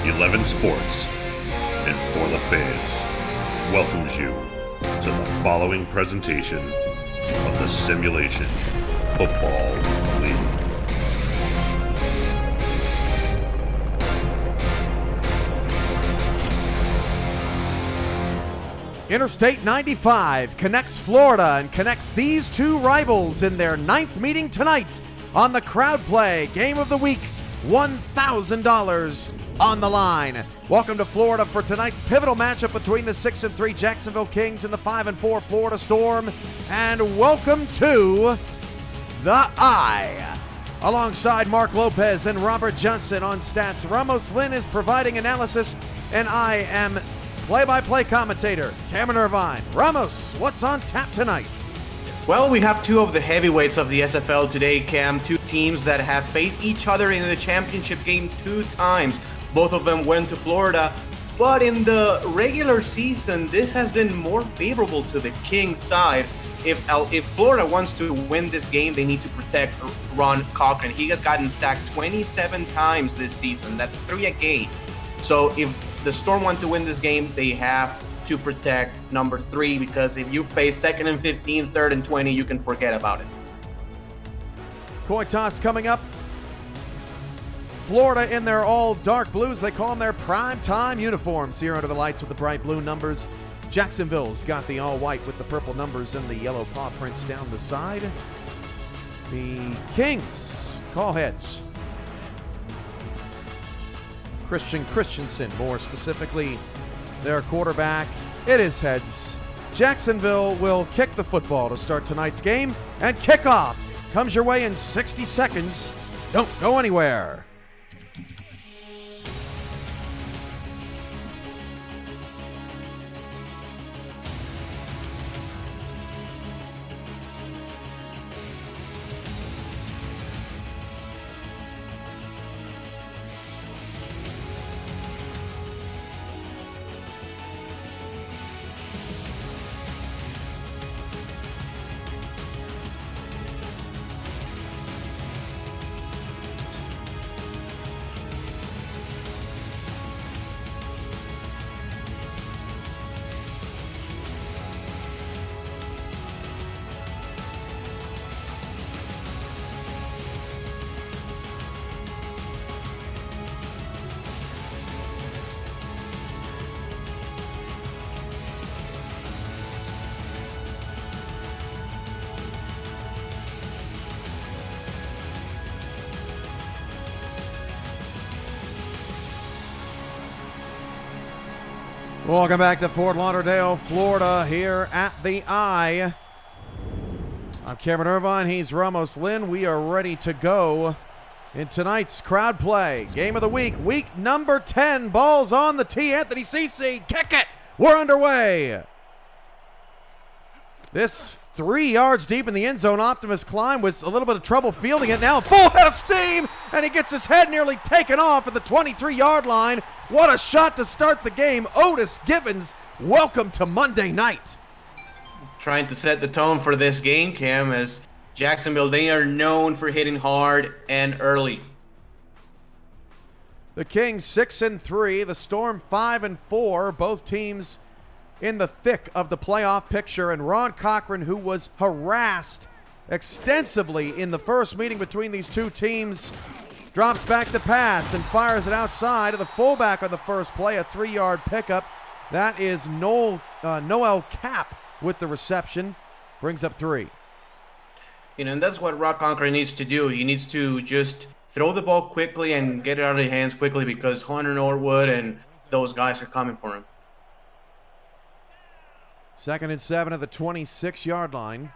11 Sports and For the Fans welcomes you to the following presentation of the Simulation Football League. Interstate 95 connects Florida and connects these two rivals in their ninth meeting tonight on the Crowd Play Game of the Week. $1,000 on the line. Welcome to Florida for tonight's pivotal matchup between the 6-3 Jacksonville Kings and the 5-4 Florida Storm. And welcome to the Eye. Alongside Mark Lopez and Robert Johnson on stats, Ramos Lynn is providing analysis, and I am play-by-play commentator Cameron Irvine. Ramos, what's on tap tonight? Well, we have two of the heavyweights of the SFL today, Cam. Two teams that have faced each other in the championship game 2 times. Both of them went to Florida, but in the regular season, this has been more favorable to the Kings side. If Florida wants to win this game, they need to protect Ron Cochran. He has gotten sacked 27 times this season. That's 3 a game. So if the Storm want to win this game, they have to protect number 3, because if you face 2nd and 15, 3rd and 20, you can forget about it. Coin toss coming up. Florida in their all dark blues. They call them their prime time uniforms here under the lights with the bright blue numbers. Jacksonville's got the all white with the purple numbers and the yellow paw prints down the side. The Kings call heads. Christensen, more specifically, their quarterback. It is heads. Jacksonville will kick the football to start tonight's game, and kickoff comes your way in 60 seconds. Don't go anywhere. Welcome back to Fort Lauderdale, Florida, here at the Eye. I'm Cameron Irvine. He's Ramos Lynn. We are ready to go in tonight's Crowd Play Game of the Week. Week number 10. Ball's on the tee. Anthony Cece, kick it. We're underway. This 3 yards deep in the end zone. Optimus Klein was a little bit of trouble fielding it. Now full head of steam, and he gets his head nearly taken off at the 23-yard line. What a shot to start the game. Otis Givens, welcome to Monday night. Trying to set the tone for this game, Cam, as Jacksonville, they are known for hitting hard and early. The Kings 6-3, the Storm 5-4, both teams in the thick of the playoff picture, and Ron Cochran, who was harassed extensively in the first meeting between these two teams, drops back to pass and fires it outside of the fullback on the first play, a 3-yard pickup. That is Noel Cap with the reception, brings up 3. You know, and that's what Ron Cochran needs to do. He needs to just throw the ball quickly and get it out of his hands quickly, because Hunter Norwood and those guys are coming for him. 2nd and 7 at the 26-yard line.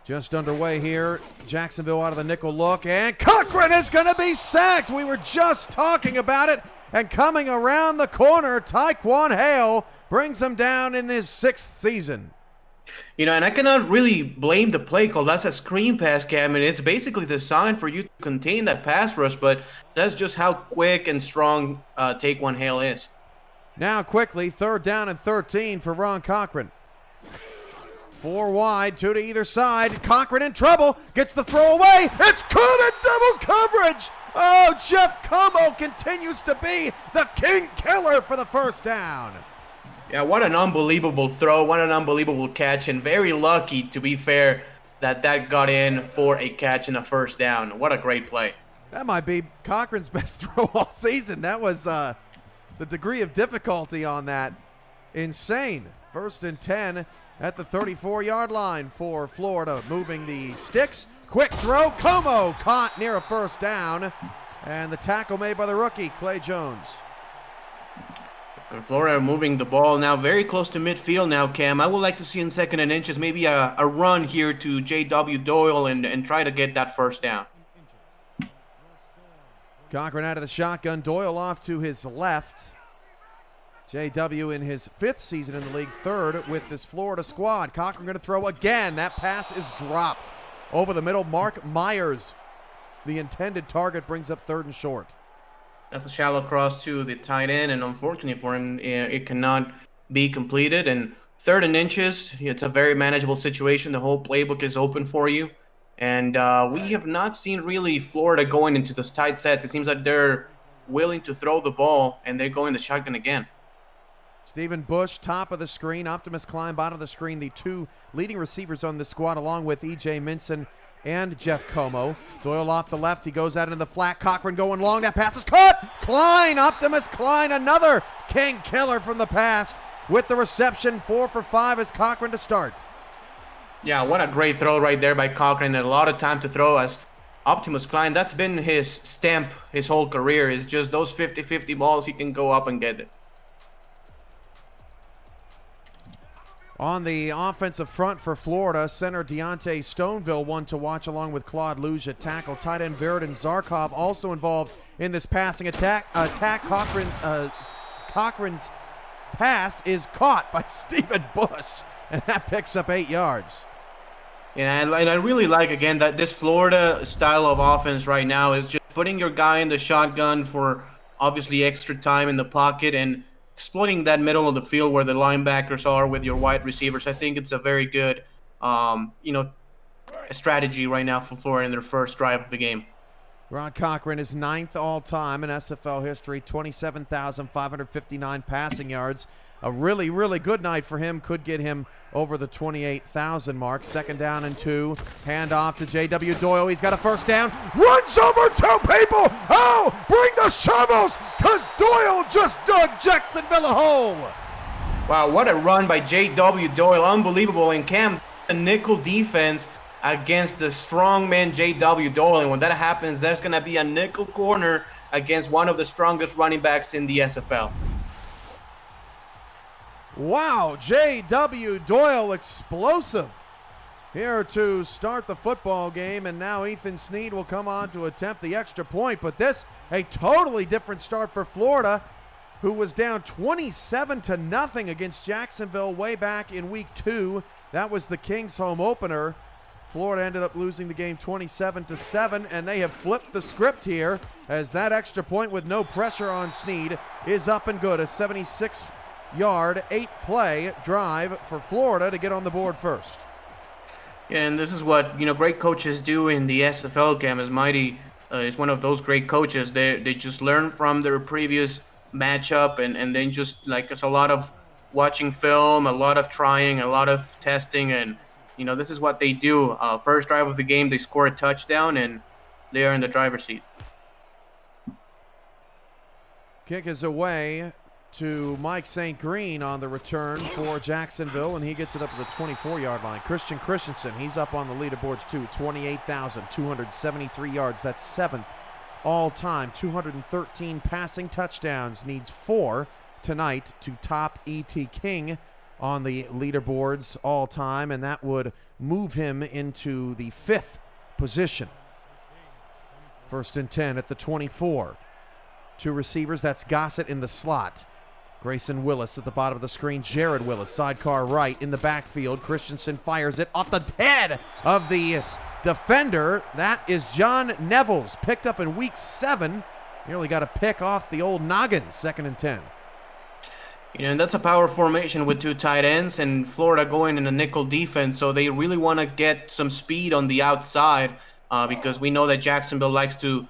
Just underway here. Jacksonville out of the nickel look, and Cochran is going to be sacked. We were just talking about it. And coming around the corner, Taekwon Hale brings him down in his 6th season. You know, and I cannot really blame the play call. That's a screen pass, Cam, and it's basically designed for you to contain that pass rush, but that's just how quick and strong Taekwon Hale is. Now quickly, 3rd down and 13 for Ron Cochran. 4 wide, 2 to either side. Cochran in trouble, gets the throw away. It's caught in double coverage. Oh, Jeff Como continues to be the king killer for the first down. Yeah, what an unbelievable throw, what an unbelievable catch, and very lucky, to be fair, that got in for a catch and a first down. What a great play. That might be Cochran's best throw all season. That was the degree of difficulty on that. Insane. 1st and 10 at the 34-yard line for Florida. Moving the sticks. Quick throw. Como caught near a first down. And the tackle made by the rookie, Clay Jones. And Florida moving the ball now very close to midfield now, Cam. I would like to see in 2nd and inches maybe a run here to J.W. Doyle and try to get that first down. Cochran out of the shotgun. Doyle off to his left. J.W. in his 5th season in the league, 3rd with this Florida squad. Cochran going to throw again. That pass is dropped over the middle. Mark Myers, the intended target, brings up 3rd and short. That's a shallow cross to the tight end, and unfortunately for him, it cannot be completed. And 3rd and inches, it's a very manageable situation. The whole playbook is open for you. And we have not seen really Florida going into those tight sets. It seems like they're willing to throw the ball, and they go in the shotgun again. Stephen Bush, top of the screen. Optimus Klein, bottom of the screen. The 2 leading receivers on the squad, along with E.J. Minson and Jeff Como. Doyle off the left. He goes out into the flat. Cochran going long. That pass is caught. Klein, Optimus Klein, another king killer from the past with the reception. 4 for 5 is Cochran to start. Yeah, what a great throw right there by Cochran. And a lot of time to throw as Optimus Klein. That's been his stamp his whole career, is just those 50-50 balls. He can go up and get it. On the offensive front for Florida, center Deontay Stoneville, one to watch along with Claude Luge at tackle. Tight end Veridin Zarkov also involved in this passing attack. Cochran's pass is caught by Stephen Bush, and that picks up 8 yards. Yeah, and I really like, again, that this Florida style of offense right now is just putting your guy in the shotgun for obviously extra time in the pocket and exploiting that middle of the field where the linebackers are with your wide receivers. I think it's a very good, strategy right now for Florida in their first drive of the game. Ron Cochran is 9th all-time in SFL history, 27,559 passing yards. A really, really good night for him. Could get him over the 28,000 mark. 2nd down and 2. Hand off to J.W. Doyle. He's got a first down. Runs over 2 people. Oh, bring the shovels, because Doyle just dug Jacksonville a hole. Wow, what a run by J.W. Doyle. Unbelievable. And Cam, a nickel defense against the strongman J.W. Doyle. And when that happens, there's going to be a nickel corner against one of the strongest running backs in the SFL. Wow, J.W. Doyle explosive here to start the football game, and now Ethan Snead will come on to attempt the extra point. But this, a totally different start for Florida, who was down 27-0 against Jacksonville way back in week 2. That was the Kings home opener. Florida ended up losing the game 27-7, and they have flipped the script here as that extra point with no pressure on Snead is up and good. A 76-yard, 8-play drive for Florida to get on the board first. Yeah, and this is what great coaches do in the SFL. Cam is Mighty is one of those great coaches. They just learn from their previous matchup, and then just it's a lot of watching film, a lot of trying, a lot of testing, and this is what they do. First drive of the game, they score a touchdown, and they are in the driver's seat. Kick is away to Mike St. Green on the return for Jacksonville, and he gets it up to the 24-yard line. Christian Christensen, he's up on the leaderboards too, 28,273 yards. That's 7th all-time, 213 passing touchdowns. Needs 4 tonight to top E.T. King on the leaderboards all-time, and that would move him into the 5th position. 1st and 10 at the 24. 2 receivers, that's Gossett in the slot. Grayson Willis at the bottom of the screen. Jared Willis, sidecar right in the backfield. Christensen fires it off the head of the defender. That is John Nevels, picked up in week 7. Nearly got a pick off the old noggin. 2nd and 10. And that's a power formation with two tight ends, and Florida going in a nickel defense. So they really want to get some speed on the outside because we know that Jacksonville likes to,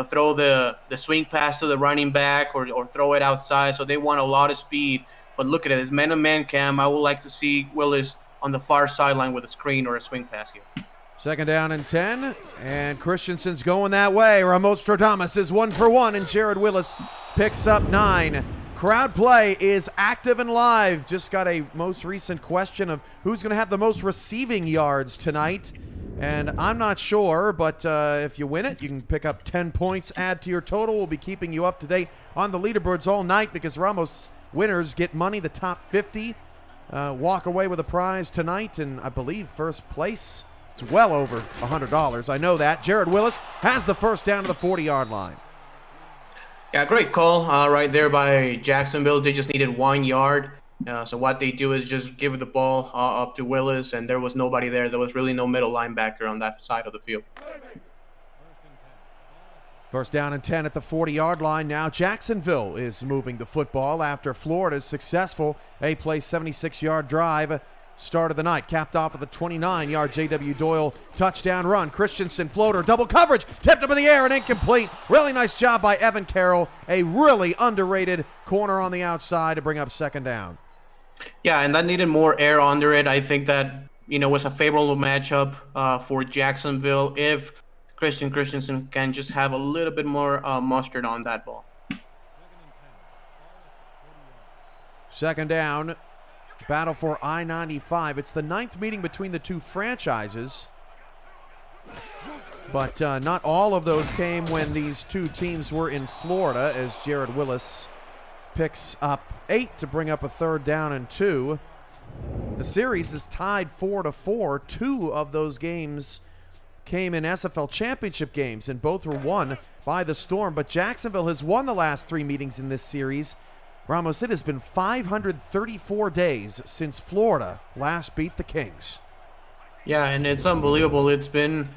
throw the swing pass to the running back or throw it outside. So they want a lot of speed. But look at it, it's man-to-man cam. I would like to see Willis on the far sideline with a screen or a swing pass here. 2nd down and 10, and Christensen's going that way. Ramos-Stradamus is 1 for 1, and Jared Willis picks up 9. Crowd play is active and live. Just got a most recent question of who's going to have the most receiving yards tonight. And I'm not sure, but if you win it, you can pick up 10 points, add to your total. We'll be keeping you up to date on the leaderboards all night because Ramos winners get money, the top 50. Walk away with a prize tonight, and I believe first place, it's well over $100. I know that. Jared Willis has the first down to the 40-yard line. Yeah, great call right there by Jacksonville. They just needed 1 yard. So what they do is just give the ball up to Willis, and there was nobody there. There was really no middle linebacker on that side of the field. First down and 10 at the 40-yard line. Now Jacksonville is moving the football after Florida's successful A-play 76-yard drive start of the night, capped off with a 29-yard J.W. Doyle touchdown run. Christensen floater, double coverage, tipped up in the air and incomplete. Really nice job by Evan Carroll, a really underrated corner on the outside to bring up 2nd down. Yeah, and that needed more air under it. I think that, was a favorable matchup for Jacksonville if Christensen can just have a little bit more mustard on that ball. 2nd down. Battle for I-95. It's the 9th meeting between the two franchises. But not all of those came when these two teams were in Florida, as Jared Willis picks up 8 to bring up a 3rd down and 2. The series is tied 4-4. 2 of those games came in SFL championship games, and both were won by the Storm. But Jacksonville has won the last 3 meetings in this series. Ramos, it has been 534 days since Florida last beat the Kings. Yeah, and it's unbelievable. It's been,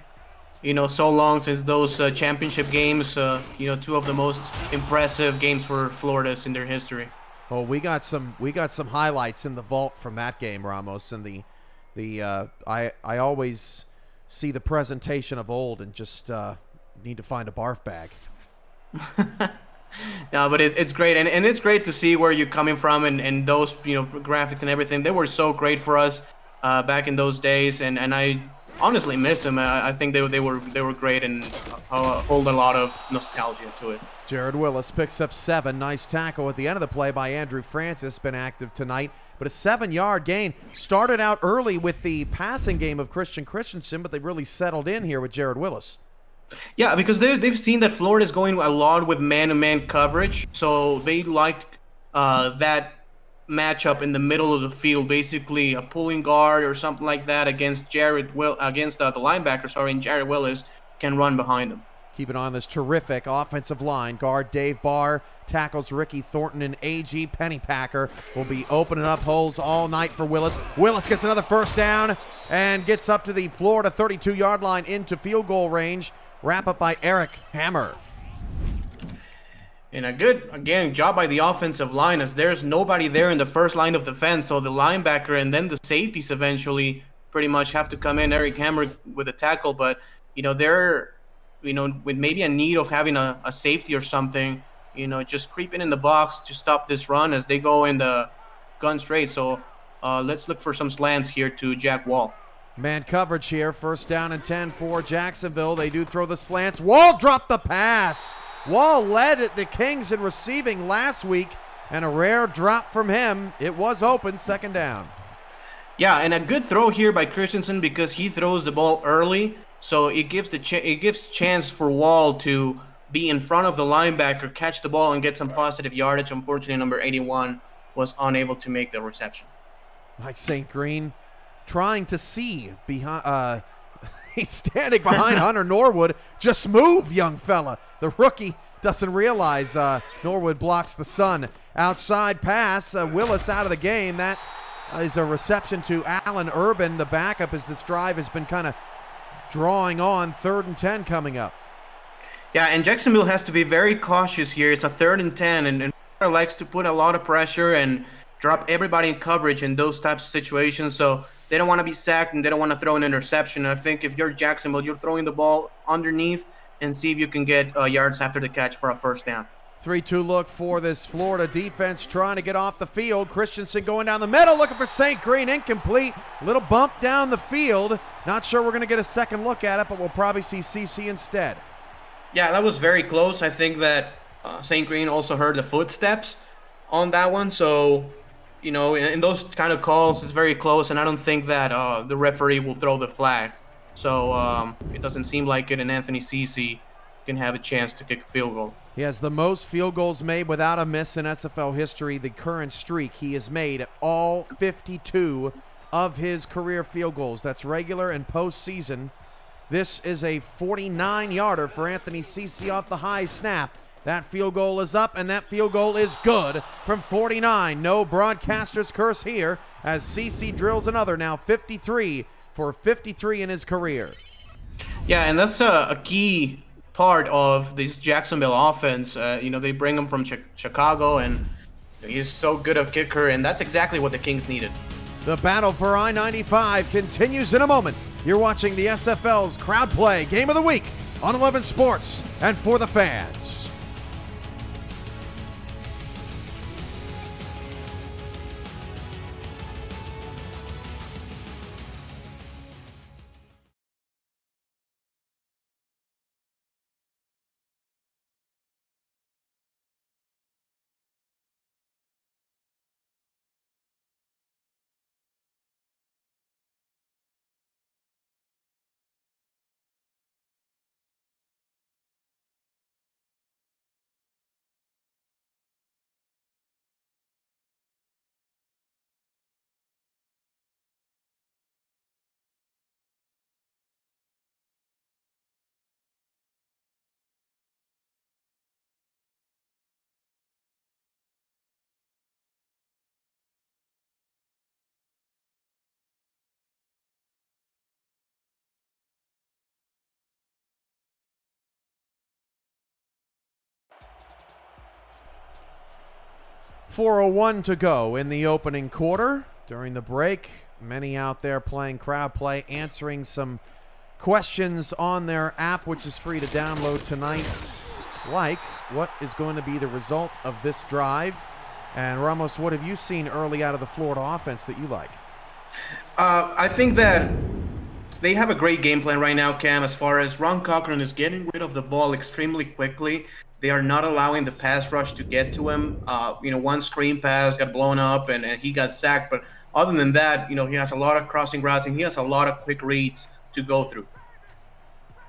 so long since those championship games, 2 of the most impressive games for Florida in their history. Oh, we got some highlights in the vault from that game, Ramos, and I always see the presentation of old and just need to find a barf bag. No, but it's great, and it's great to see where you're coming from, and those graphics and everything. They were so great for us back in those days, and I honestly miss them. I think they were great and hold a lot of nostalgia to it. Jared Willis picks up 7. Nice tackle at the end of the play by Andrew Francis. Been active tonight, but a 7-yard gain. Started out early with the passing game of Christensen, but they really settled in here with Jared Willis. Yeah, because they've seen that Florida is going a lot with man-to-man coverage, so they liked that matchup in the middle of the field, basically a pulling guard or something like that against the linebacker, and Jared Willis can run behind him. Keep an eye on this terrific offensive line. Guard Dave Barr tackles Ricky Thornton, and A.G. Pennypacker will be opening up holes all night for Willis. Willis gets another first down and gets up to the Florida 32-yard line into field goal range. Wrap up by Eric Hammer. And a good, again, job by the offensive line, as there's nobody there in the first line of defense, so the linebacker and then the safeties eventually pretty much have to come in. Eric Hammer with a tackle, but, they're, with maybe a need of having a safety or something, just creeping in the box to stop this run as they go in the gun straight. So let's look for some slants here to Jack Wall. Man coverage here. First down and 10 for Jacksonville. They do throw the slants. Wall dropped the pass. Wall led the Kings in receiving last week, and a rare drop from him. It was open, 2nd down. Yeah, and a good throw here by Christensen because he throws the ball early, so it gives chance for Wall to be in front of the linebacker, catch the ball, and get some positive yardage. Unfortunately, number 81 was unable to make the reception. Mike St. Green trying to see behind. He's standing behind Hunter Norwood. Just move, young fella. The rookie doesn't realize Norwood blocks the sun. Outside pass. Willis out of the game. That is a reception to Allen Urban, the backup, as this drive has been kind of drawing on. 3rd and 10 coming up. Yeah, and Jacksonville has to be very cautious here. It's a 3rd and 10, and likes to put a lot of pressure and drop everybody in coverage in those types of situations. So they don't want to be sacked and they don't want to throw an interception. I think if you're Jacksonville, you're throwing the ball underneath and see if you can get yards after the catch for a first down. 3-2 look for this Florida defense trying to get off the field. Christensen going down the middle, looking for St. Green, incomplete. Little bump down the field. Not sure we're going to get a second look at it, but we'll probably see CC instead. Yeah, that was very close. I think that St. Green also heard the footsteps on that one. So, you know, in those kind of calls, it's very close, and I don't think that the referee will throw the flag. So it doesn't seem like it, and Anthony CC can have a chance to kick a field goal. He has the most field goals made without a miss in SFL history. The current streak, he has made all 52 of his career field goals. That's regular and postseason. This is a 49-yarder for Anthony CC off the high snap. That field goal is up, and that field goal is good from 49. No broadcaster's curse here as CC drills another, now 53 for 53 in his career. Yeah, and that's a key part of this Jacksonville offense. You know, they bring him from Chicago, and he's so good a kicker, and that's exactly what the Kings needed. The battle for I-95 continues in a moment. You're watching the SFL's Crowd Play Game of the Week on 11 Sports and For the Fans. .401 to go in the opening quarter. During the break, many out there playing Crowd Play, answering some questions on their app, which is free to download tonight, like what is going to be the result of this drive. And Ramos, what have you seen early out of the Florida offense that you like? I think that they have a great game plan right now, Cam, as far as Ron Cochran is getting rid of the ball extremely quickly. They are not allowing the pass rush to get to him. You know, one screen pass got blown up and he got sacked. But other than that, you know, he has a lot of crossing routes and he has a lot of quick reads to go through.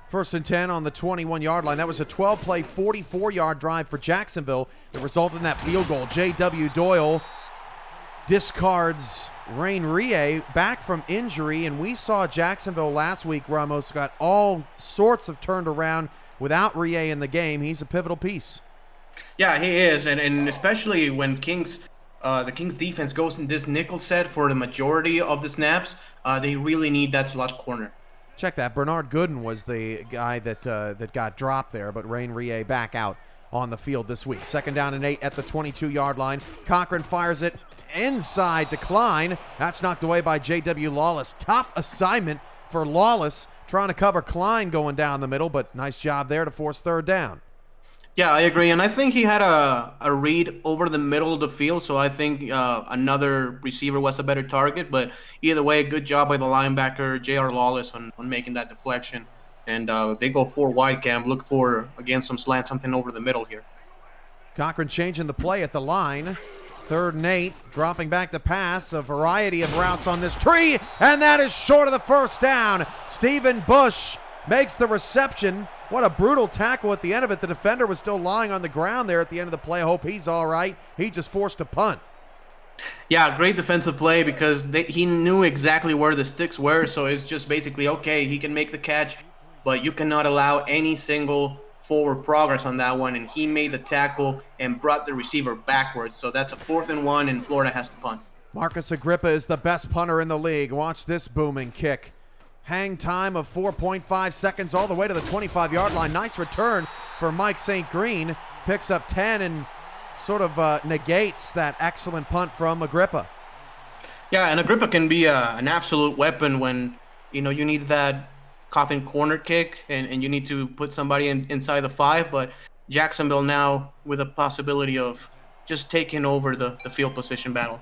1st and 10 on the 21-yard line. That was a 12-play, 44-yard drive for Jacksonville that resulted in that field goal. J.W. Doyle discards Rain Rie back from injury, and we saw Jacksonville last week. Ramos got all sorts of turned around without Rie in the game. He's a pivotal piece. Yeah, he is, and especially when the Kings defense goes in this nickel set for the majority of the snaps, they really need that slot corner. Check that. Bernard Gooden was the guy that got dropped there, but Rain Rie back out on the field this week. 2nd down and 8 at the 22-yard line. Cochran fires it inside to Klein. That's knocked away by J.W. Lawless. Tough assignment for Lawless, trying to cover Klein going down the middle, but nice job there to force 3rd down. Yeah, I agree, and I think he had a read over the middle of the field, so I think another receiver was a better target, but either way, good job by the linebacker, J.R. Lawless, on making that deflection. And they go 4 wide, Cam. Look for, again, some slant, something over the middle here. Cochran changing the play at the line. 3rd and 8, dropping back to pass, a variety of routes on this tree, and that is short of the 1st down. Stephen Bush makes the reception. What a brutal tackle at the end of it. The defender was still lying on the ground there at the end of the play. I hope he's all right. He just forced a punt. Yeah, great defensive play because he knew exactly where the sticks were, so it's just basically, okay, he can make the catch, but you cannot allow any single forward progress on that one, and he made the tackle and brought the receiver backwards. So that's a 4th and 1, and Florida has to punt. Marcus Agrippa is the best punter in the league. Watch this booming kick. Hang time of 4.5 seconds all the way to the 25-yard line. Nice return for Mike St. Green. Picks up 10 and sort of negates that excellent punt from Agrippa. Yeah, and Agrippa can be an absolute weapon when, you need that coffin corner kick and you need to put somebody inside the 5. But Jacksonville now with a possibility of just taking over the field position battle.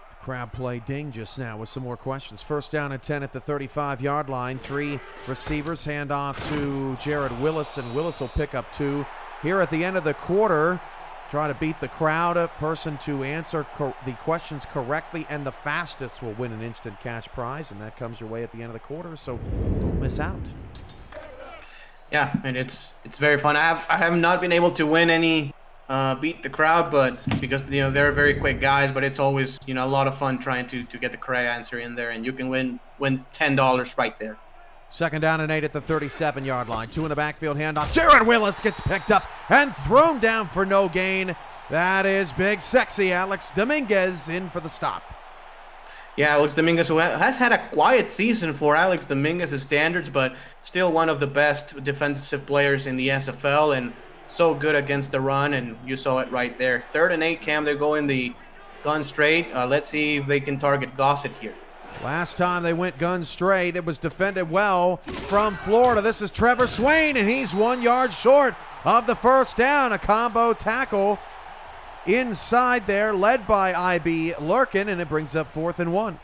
The crowd play ding just now with some more questions. First down and 10 at the 35-yard line. 3 receivers, hand off to Jared Willis, and Willis will pick up 2. Here at the end of the quarter, try to beat the crowd. A person to answer the questions correctly and the fastest will win an instant cash prize, and that comes your way at the end of the quarter, so don't miss out. Yeah, and it's very fun. I have not been able to win any beat the crowd, but because they're very quick guys, but it's always a lot of fun trying to get the correct answer in there, and you can win $10 right there. Second down and 8 at the 37-yard line. 2 in the backfield, handoff. Jared Willis gets picked up and thrown down for no gain. That is big, sexy Alex Dominguez in for the stop. Yeah, Alex Dominguez, who has had a quiet season for Alex Dominguez's standards, but still one of the best defensive players in the SFL and so good against the run, and you saw it right there. 3rd and 8, Cam, they're going the gun straight. Let's see if they can target Gossett here. Last time they went gun straight, it was defended well from Florida. This is Trevor Swain, and he's 1 yard short of the first down. A combo tackle inside there, led by IB Lurkin, and it brings up 4th and 1.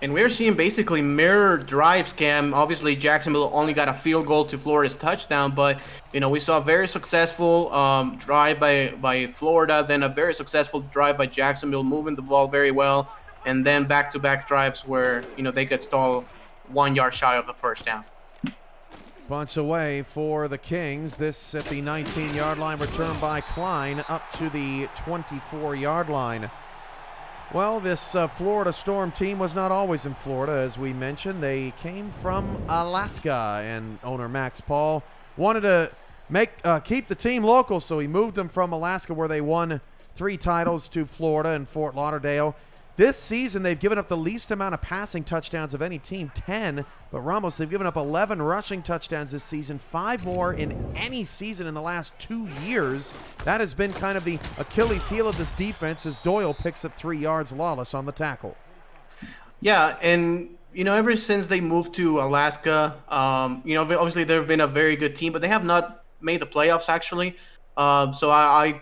And we're seeing basically mirror drives, Cam. Obviously, Jacksonville only got a field goal to Florida's touchdown, but we saw a very successful drive by Florida, then a very successful drive by Jacksonville, moving the ball very well. And then back-to-back drives where, they could stall 1 yard shy of the first down. Bunts away for the Kings. This at the 19-yard line, return by Klein up to the 24-yard line. Well, this Florida Storm team was not always in Florida, as we mentioned. They came from Alaska, and owner Max Paul wanted to keep the team local, so he moved them from Alaska, where they won 3 titles, to Florida and Fort Lauderdale. This season, they've given up the least amount of passing touchdowns of any team, 10. But Ramos, they've given up 11 rushing touchdowns this season, 5 more in any season in the last 2 years. That has been kind of the Achilles heel of this defense, as Doyle picks up 3 yards, Lawless on the tackle. Yeah, and ever since they moved to Alaska, obviously they've been a very good team, but they have not made the playoffs actually. So I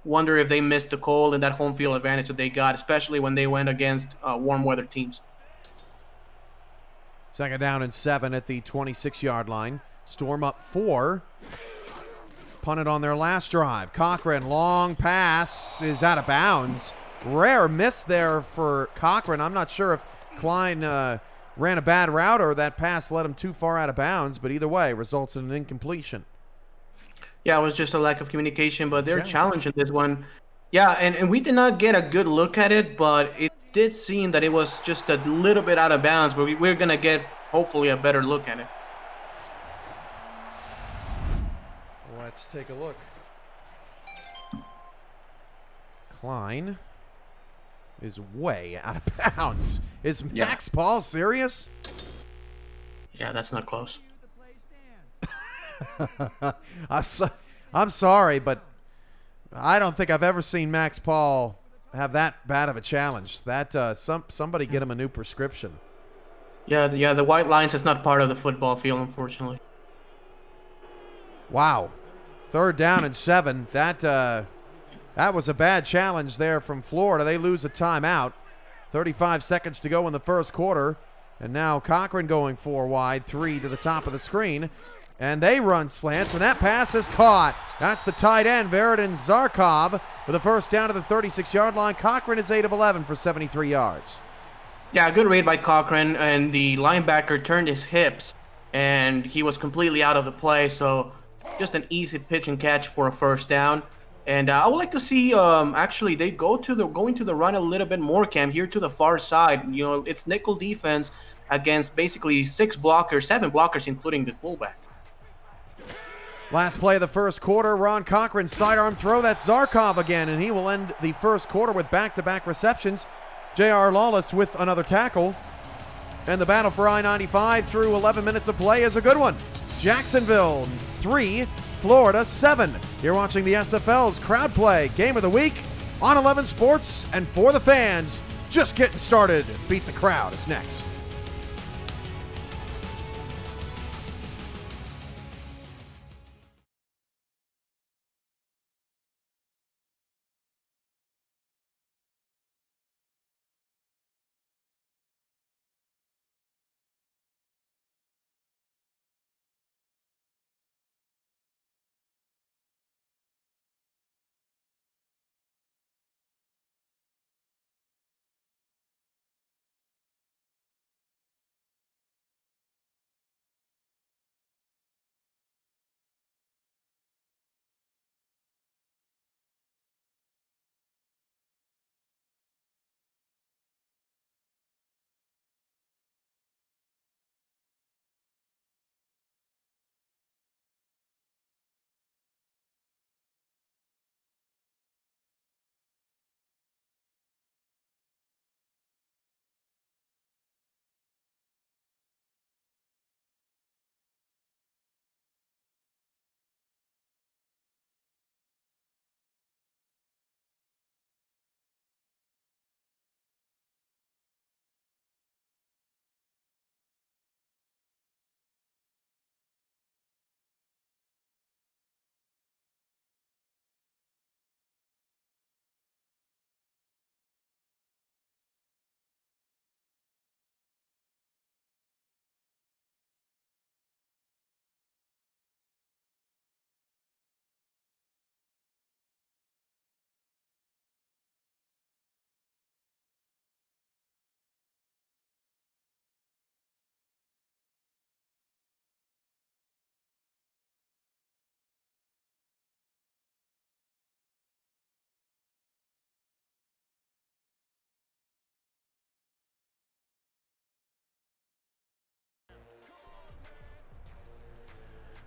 wonder if they missed the cold and that home field advantage that they got, especially when they went against warm weather teams. Second down and 7 at the 26-yard line. Storm up 4. Punted on their last drive. Cochran, long pass, is out of bounds. Rare miss there for Cochran. I'm not sure if Klein ran a bad route or that pass led him too far out of bounds, but either way, results in an incompletion. Yeah, it was just a lack of communication, but they're challenging this one. Yeah, and we did not get a good look at it, but it did seem that it was just a little bit out of bounds, but we're going to get, hopefully, a better look at it. Let's take a look. Klein is way out of bounds. Is Max Paul serious? Yeah, that's not close. I'm sorry, but I don't think I've ever seen Max Paul have that bad of a challenge. That somebody get him a new prescription. Yeah, the white lines is not part of the football field, unfortunately. Wow. 3rd down and 7. That was a bad challenge there from Florida. They lose a timeout. 35 seconds to go in the first quarter. And now Cochran going 4 wide, 3 to the top of the screen. And they run slants, and that pass is caught. That's the tight end, Veridin Zarkov, with a first down to the 36-yard line. Cochran is 8 of 11 for 73 yards. Yeah, good read by Cochran, and the linebacker turned his hips, and he was completely out of the play, so just an easy pitch and catch for a first down. And I would like to see, actually, they going to the run a little bit more, Cam, here to the far side. It's nickel defense against basically 7 blockers, including the fullback. Last play of the first quarter, Ron Cochran's sidearm throw. That's Zarkov again, and he will end the first quarter with back-to-back receptions. J.R. Lawless with another tackle. And the battle for I-95 through 11 minutes of play is a good one. Jacksonville 3, Florida 7. You're watching the SFL's Crowd Play Game of the Week on 11 Sports and for the fans. Just getting started. Beat the Crowd is next.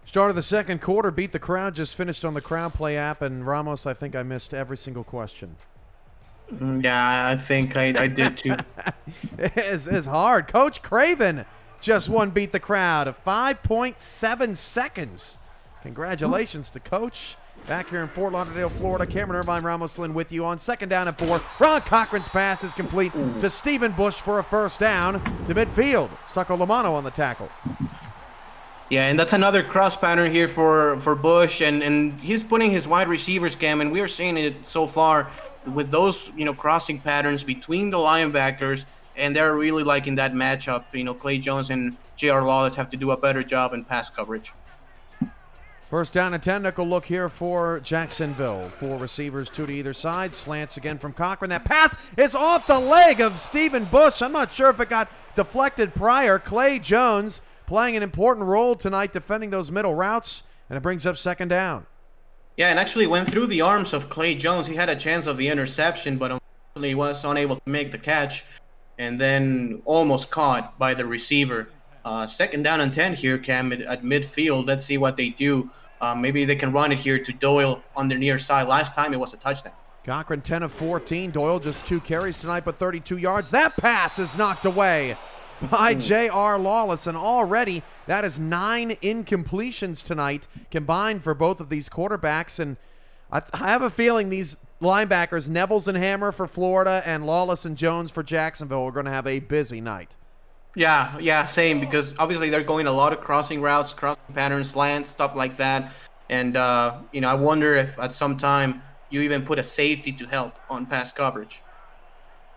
Start of the second quarter, Beat the Crowd just finished on the Crowd Play app, and Ramos, I think I missed every single question. Yeah, I think I did too. It's hard. Coach Craven just won Beat the Crowd of 5.7 seconds. Congratulations to Coach. Back here in Fort Lauderdale, Florida, Cameron Irvine, Ramos Lynn with you on 2nd down and 4. Ron Cochran's pass is complete to Stephen Bush for a first down to midfield. Succo Lamano on the tackle. Yeah, and that's another cross pattern here for Bush, and he's putting his wide receivers, Cam, and we are seeing it so far with those, crossing patterns between the linebackers, and they're really liking that matchup. Clay Jones and J.R. Lawless have to do a better job in pass coverage. First down and 10, nickel look here for Jacksonville. 4 receivers, 2 to either side. Slants again from Cochran. That pass is off the leg of Stephen Bush. I'm not sure if it got deflected prior. Clay Jones playing an important role tonight defending those middle routes, and it brings up 2nd down. Yeah, and actually went through the arms of Clay Jones. He had a chance of the interception, but unfortunately he was unable to make the catch, and then almost caught by the receiver. 2nd down and 10 here, Cam, at midfield. Let's see what they do. Maybe they can run it here to Doyle on the near side. Last time it was a touchdown. Cochran 10 of 14. Doyle just 2 carries tonight, but 32 yards. That pass is knocked away by J.R. Lawless, and already that is 9 incompletions tonight combined for both of these quarterbacks. And I have a feeling these linebackers, Nevels and Hammer for Florida and Lawless and Jones for Jacksonville, are going to have a busy night. Yeah, same, because obviously they're going a lot of crossing routes, crossing patterns, slants, stuff like that. And, I wonder if at some time you even put a safety to help on pass coverage.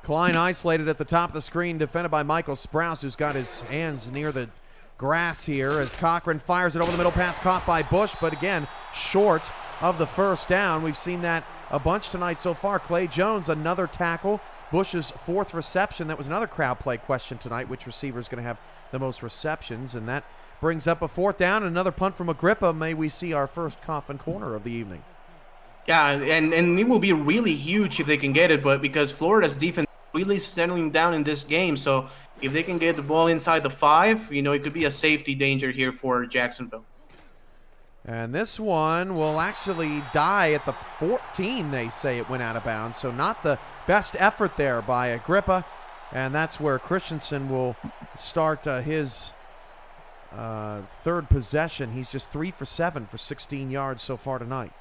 Klein isolated at the top of the screen, defended by Michael Sprouse, who's got his hands near the grass here as Cochran fires it over the middle, pass caught by Bush, but again, short of the first down. We've seen that a bunch tonight so far. Clay Jones, another tackle. Bush's 4th reception. That was another crowd play question tonight, which receiver is going to have the most receptions, and that brings up a 4th down. Another punt from Agrippa. May we see our first coffin corner of the evening. Yeah, and it will be really huge if they can get it, but because Florida's defense really settling down in this game, so if they can get the ball inside the 5, it could be a safety danger here for Jacksonville. And this one will actually die at the 14, they say it went out of bounds, so not the best effort there by Agrippa, and that's where Christensen will start his third possession. He's just 3 for 7 for 16 yards so far tonight.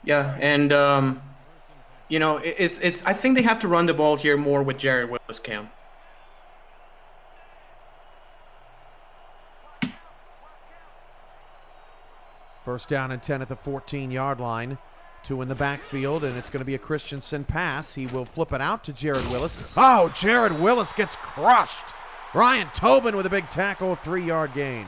Yeah, and it's I think they have to run the ball here more with Jared Willis, Cam. First down and 10 at the 14-yard line. 2 in the backfield, and it's going to be a Christensen pass. He will flip it out to Jared Willis. Oh, Jared Willis gets crushed. Ryan Tobin with a big tackle, 3-yard gain.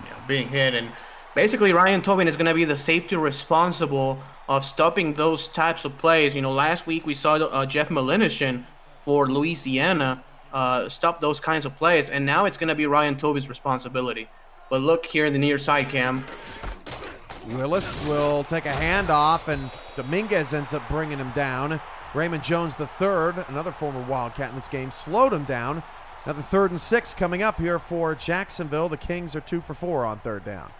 Yeah, being hit, and basically Ryan Tobin is going to be the safety responsible of stopping those types of plays. Last week we saw Jeff Malinishin for Louisiana stop those kinds of plays, and now it's going to be Ryan Tobin's responsibility. But look here in the near side, Cam. Willis will take a handoff, and Dominguez ends up bringing him down. Raymond Jones III, another former Wildcat in this game, slowed him down. Another 3rd and 6 coming up here for Jacksonville. The Kings are 2 for 4 on 3rd down.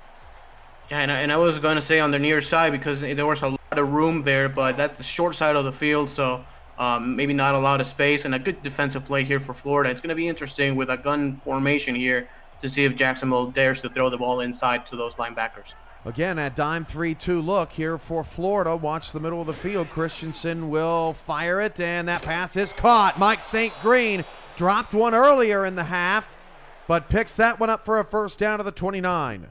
Yeah, and I was going to say on the near side because there was a lot of room there, but that's the short side of the field, so maybe not a lot of space, and a good defensive play here for Florida. It's going to be interesting with a gun formation here to see if Jacksonville dares to throw the ball inside to those linebackers. Again, at dime 3-2 look here for Florida. Watch the middle of the field. Christensen will fire it, and that pass is caught. Mike St. Green dropped one earlier in the half, but picks that one up for a first down to the 29.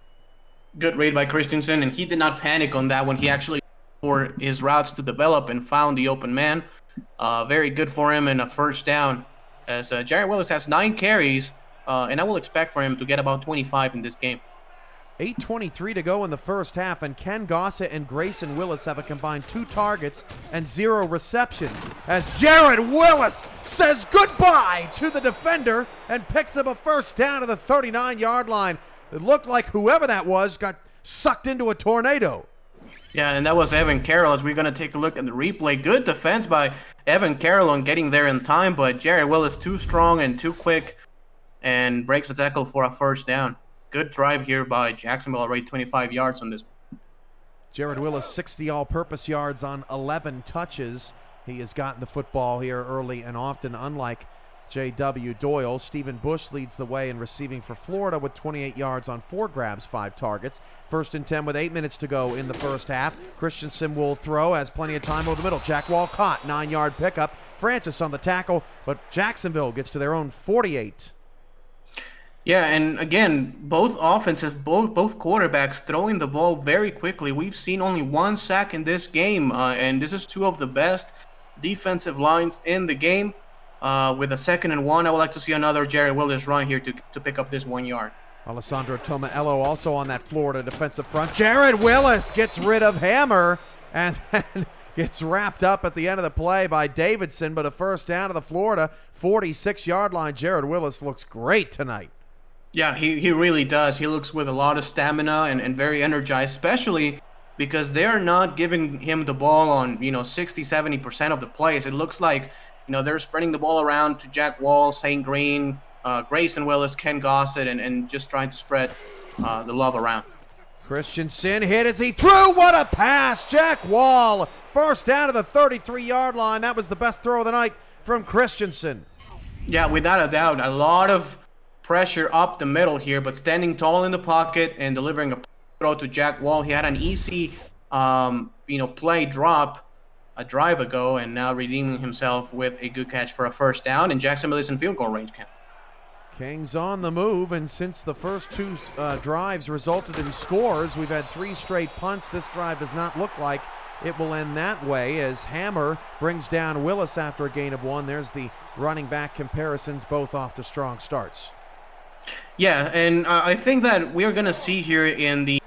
Good read by Christensen, and he did not panic on that one. He actually for his routes to develop and found the open man. Very good for him and a first down, as Jared Willis has 9 carries, and I will expect for him to get about 25 in this game. 8:23 to go in the first half, and Ken Gossett and Grayson Willis have a combined 2 targets and 0 receptions, as Jared Willis says goodbye to the defender and picks up a first down to the 39-yard line. It looked like whoever that was got sucked into a tornado. Yeah, and that was Evan Carroll, as we're going to take a look at the replay. Good defense by Evan Carroll on getting there in time, but Jared Willis too strong and too quick and breaks the tackle for a first down. Good drive here by Jacksonville, already 25 yards on this. Jared Willis, 60 all-purpose yards on 11 touches. He has gotten the football here early and often, unlike J.W. Doyle. Stephen Bush leads the way in receiving for Florida with 28 yards on 4 grabs, 5 targets. 1st and 10 with 8 minutes to go in the first half. Christensen will throw, has plenty of time over the middle. Jack Wall caught, 9-yard pickup. Francis on the tackle, but Jacksonville gets to their own 48. Yeah, and again, both offenses, both quarterbacks throwing the ball very quickly. We've seen only 1 sack in this game, and this is 2 of the best defensive lines in the game. With a 2nd and 1, I would like to see another Jared Willis run here to pick up this 1 yard. Alessandro Tomaello also on that Florida defensive front. Jared Willis gets rid of Hammer and then gets wrapped up at the end of the play by Davidson, but a first down to the Florida 46-yard line. Jared Willis looks great tonight. Yeah, he really does. He looks with a lot of stamina and very energized, especially because they are not giving him the ball on, 60-70% of the plays. It looks like, they're spreading the ball around to Jack Wall, St. Green, Grayson Willis, Ken Gossett, and just trying to spread the love around. Christensen hit as he threw. What a pass. Jack Wall, first down to the 33-yard line. That was the best throw of the night from Christensen. Yeah, without a doubt. A lot of pressure up the middle here, but standing tall in the pocket and delivering a throw to Jack Wall. He had an easy, play drop a drive ago, and now redeeming himself with a good catch for a first down, and Jacksonville is in field goal range, Cam. Kings on the move, and since the first 2 drives resulted in scores, we've had 3 straight punts. This drive does not look like it will end that way, as Hammer brings down Willis after a gain of 1. There's the running back comparisons, both off to strong starts. Yeah, and I think that we are going to see here in the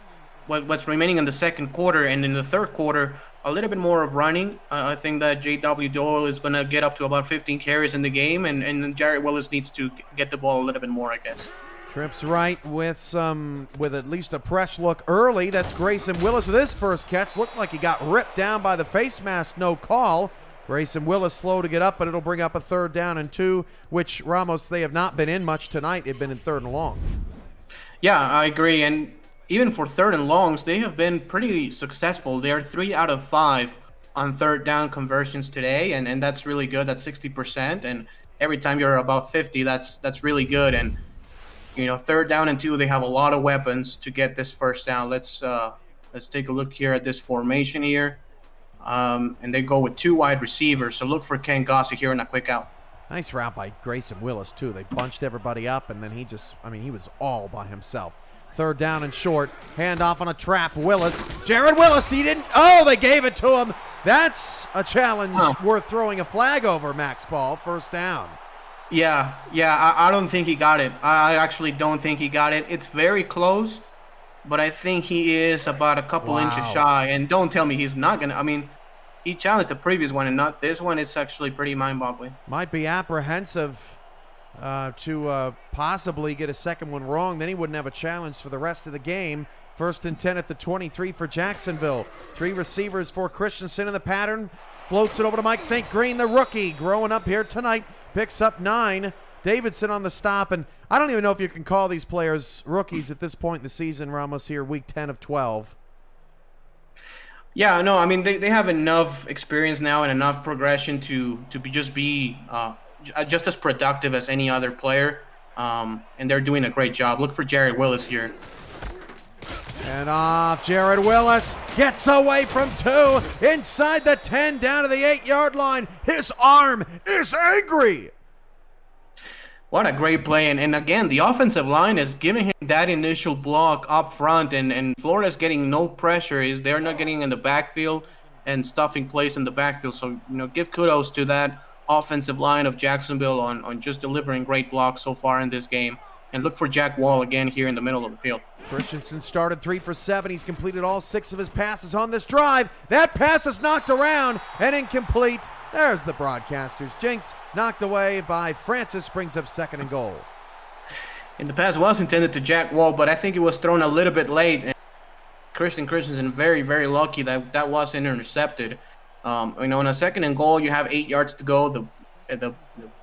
what's remaining in the second quarter and in the third quarter a little bit more of running. I think that J.W. Doyle is going to get up to about 15 carries in the game, and Jared Willis needs to get the ball a little bit more, I guess. Trips right with at least a fresh look early. That's Grayson Willis with his first catch. Looked like he got ripped down by the face mask, no call. Grayson Willis slow to get up, but it'll bring up a 3rd down and 2, which Ramos, they have not been in much tonight. They've been in 3rd and long. Yeah, I agree. And even for 3rd and longs, they have been pretty successful. They are 3 out of 5 on 3rd down conversions today, and that's really good. That's 60%. And every time you're above 50, that's really good. And third down and 2, they have a lot of weapons to get this first down. Let's take a look here at this formation here. And they go with 2 wide receivers. So look for Ken Gossett here in a quick out. Nice route by Grayson Willis, too. They bunched everybody up, and then he was all by himself. Third down and short. Handoff on a trap. Willis. Jared Willis, he didn't. Oh, they gave it to him. That's a challenge worth throwing a flag over, Max Paul. First down. Yeah, I don't think he got it. I actually don't think he got it. It's very close, but I think he is about a couple inches shy. And don't tell me he's not going to. He challenged the previous one and not this one. It's actually pretty mind-boggling. Might be apprehensive to possibly get a second one wrong. Then he wouldn't have a challenge for the rest of the game. First and 10 at the 23 for Jacksonville. 3 receivers for Christensen in the pattern. Floats it over to Mike St. Green, the rookie, growing up here tonight. Picks up 9. Davidson on the stop. And I don't even know if you can call these players rookies at this point in the season. We're almost here, week 10 of 12. Yeah, no, they have enough experience now and enough progression to be just as productive as any other player, and they're doing a great job. Look for Jared Willis here. And off, Jared Willis gets away from 2, inside the 10, down to the 8-yard line. His arm is angry. What a great play. And again, the offensive line is giving him that initial block up front, and Florida's getting no pressure. They're not getting in the backfield and stuffing plays in the backfield. So, give kudos to that offensive line of Jacksonville on just delivering great blocks so far in this game. And look for Jack Wall again here in the middle of the field. Christensen started 3 for 7. He's completed all 6 of his passes on this drive. That pass is knocked around and incomplete. There's the broadcaster's jinx. Knocked away by Francis, brings up 2nd and goal. And the pass was intended to Jack Wall, but I think it was thrown a little bit late. And Christensen very, very lucky that wasn't intercepted. On a 2nd and goal, you have 8 yards to go. The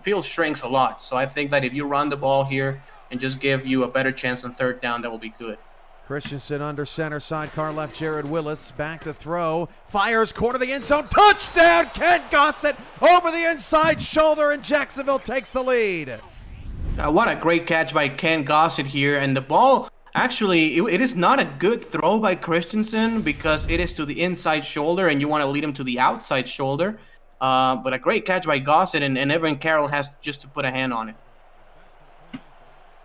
field shrinks a lot. So I think that if you run the ball here and just give you a better chance on 3rd down, that will be good. Christensen under center, sidecar left, Jared Willis back to throw, fires corner of the end zone, touchdown, Ken Gossett over the inside shoulder, and Jacksonville takes the lead. What a great catch by Ken Gossett here, and the ball, actually, it is not a good throw by Christensen because it is to the inside shoulder, and you want to lead him to the outside shoulder, but a great catch by Gossett, and Evan Carroll has just to put a hand on it.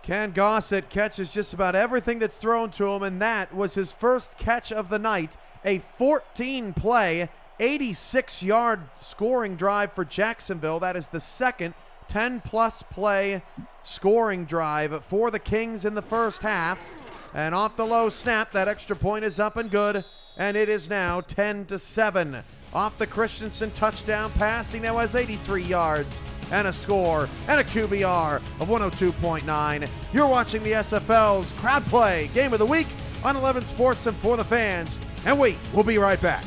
Ken Gossett catches just about everything that's thrown to him, and that was his first catch of the night. A 14-play, 86-yard scoring drive for Jacksonville. That is the second 10-plus play scoring drive for the Kings in the first half. And off the low snap, that extra point is up and good, and it is now 10-7. Off the Christensen touchdown pass, he now has 83 yards. And a score, and a QBR of 102.9. You're watching the SFL's Crowd Play Game of the Week on 11 Sports and for the fans. And we will be right back.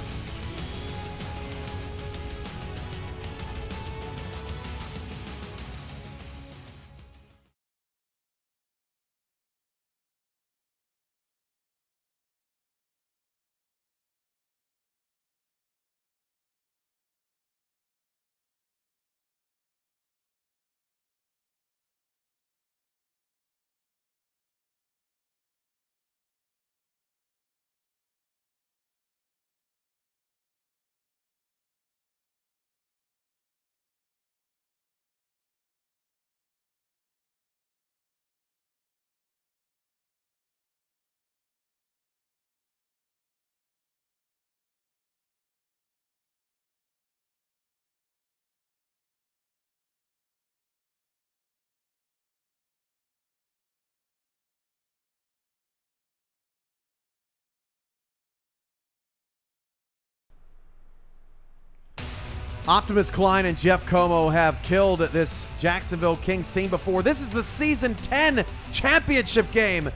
Optimus Klein and Jeff Como have killed this Jacksonville Kings team before. This is the season 10 championship game.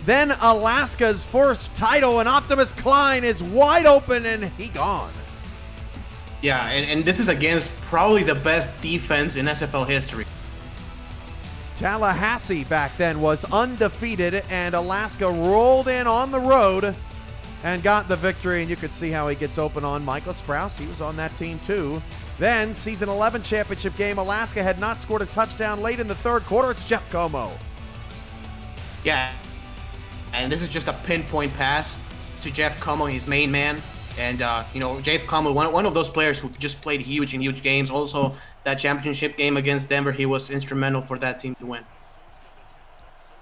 Then Alaska's first title, and Optimus Klein is wide open, and he gone. Yeah, and this is against probably the best defense in SFL history. Tallahassee back then was undefeated, and Alaska rolled in on the road and got the victory, and you could see how he gets open on Michael Sprouse. He was on that team too. Then, season 11 championship game, Alaska had not scored a touchdown late in the third quarter. It's Jeff Como. Yeah, and this is just a pinpoint pass to Jeff Como, his main man. And, Jeff Como, one of those players who just played huge in huge games. Also, that championship game against Denver, he was instrumental for that team to win.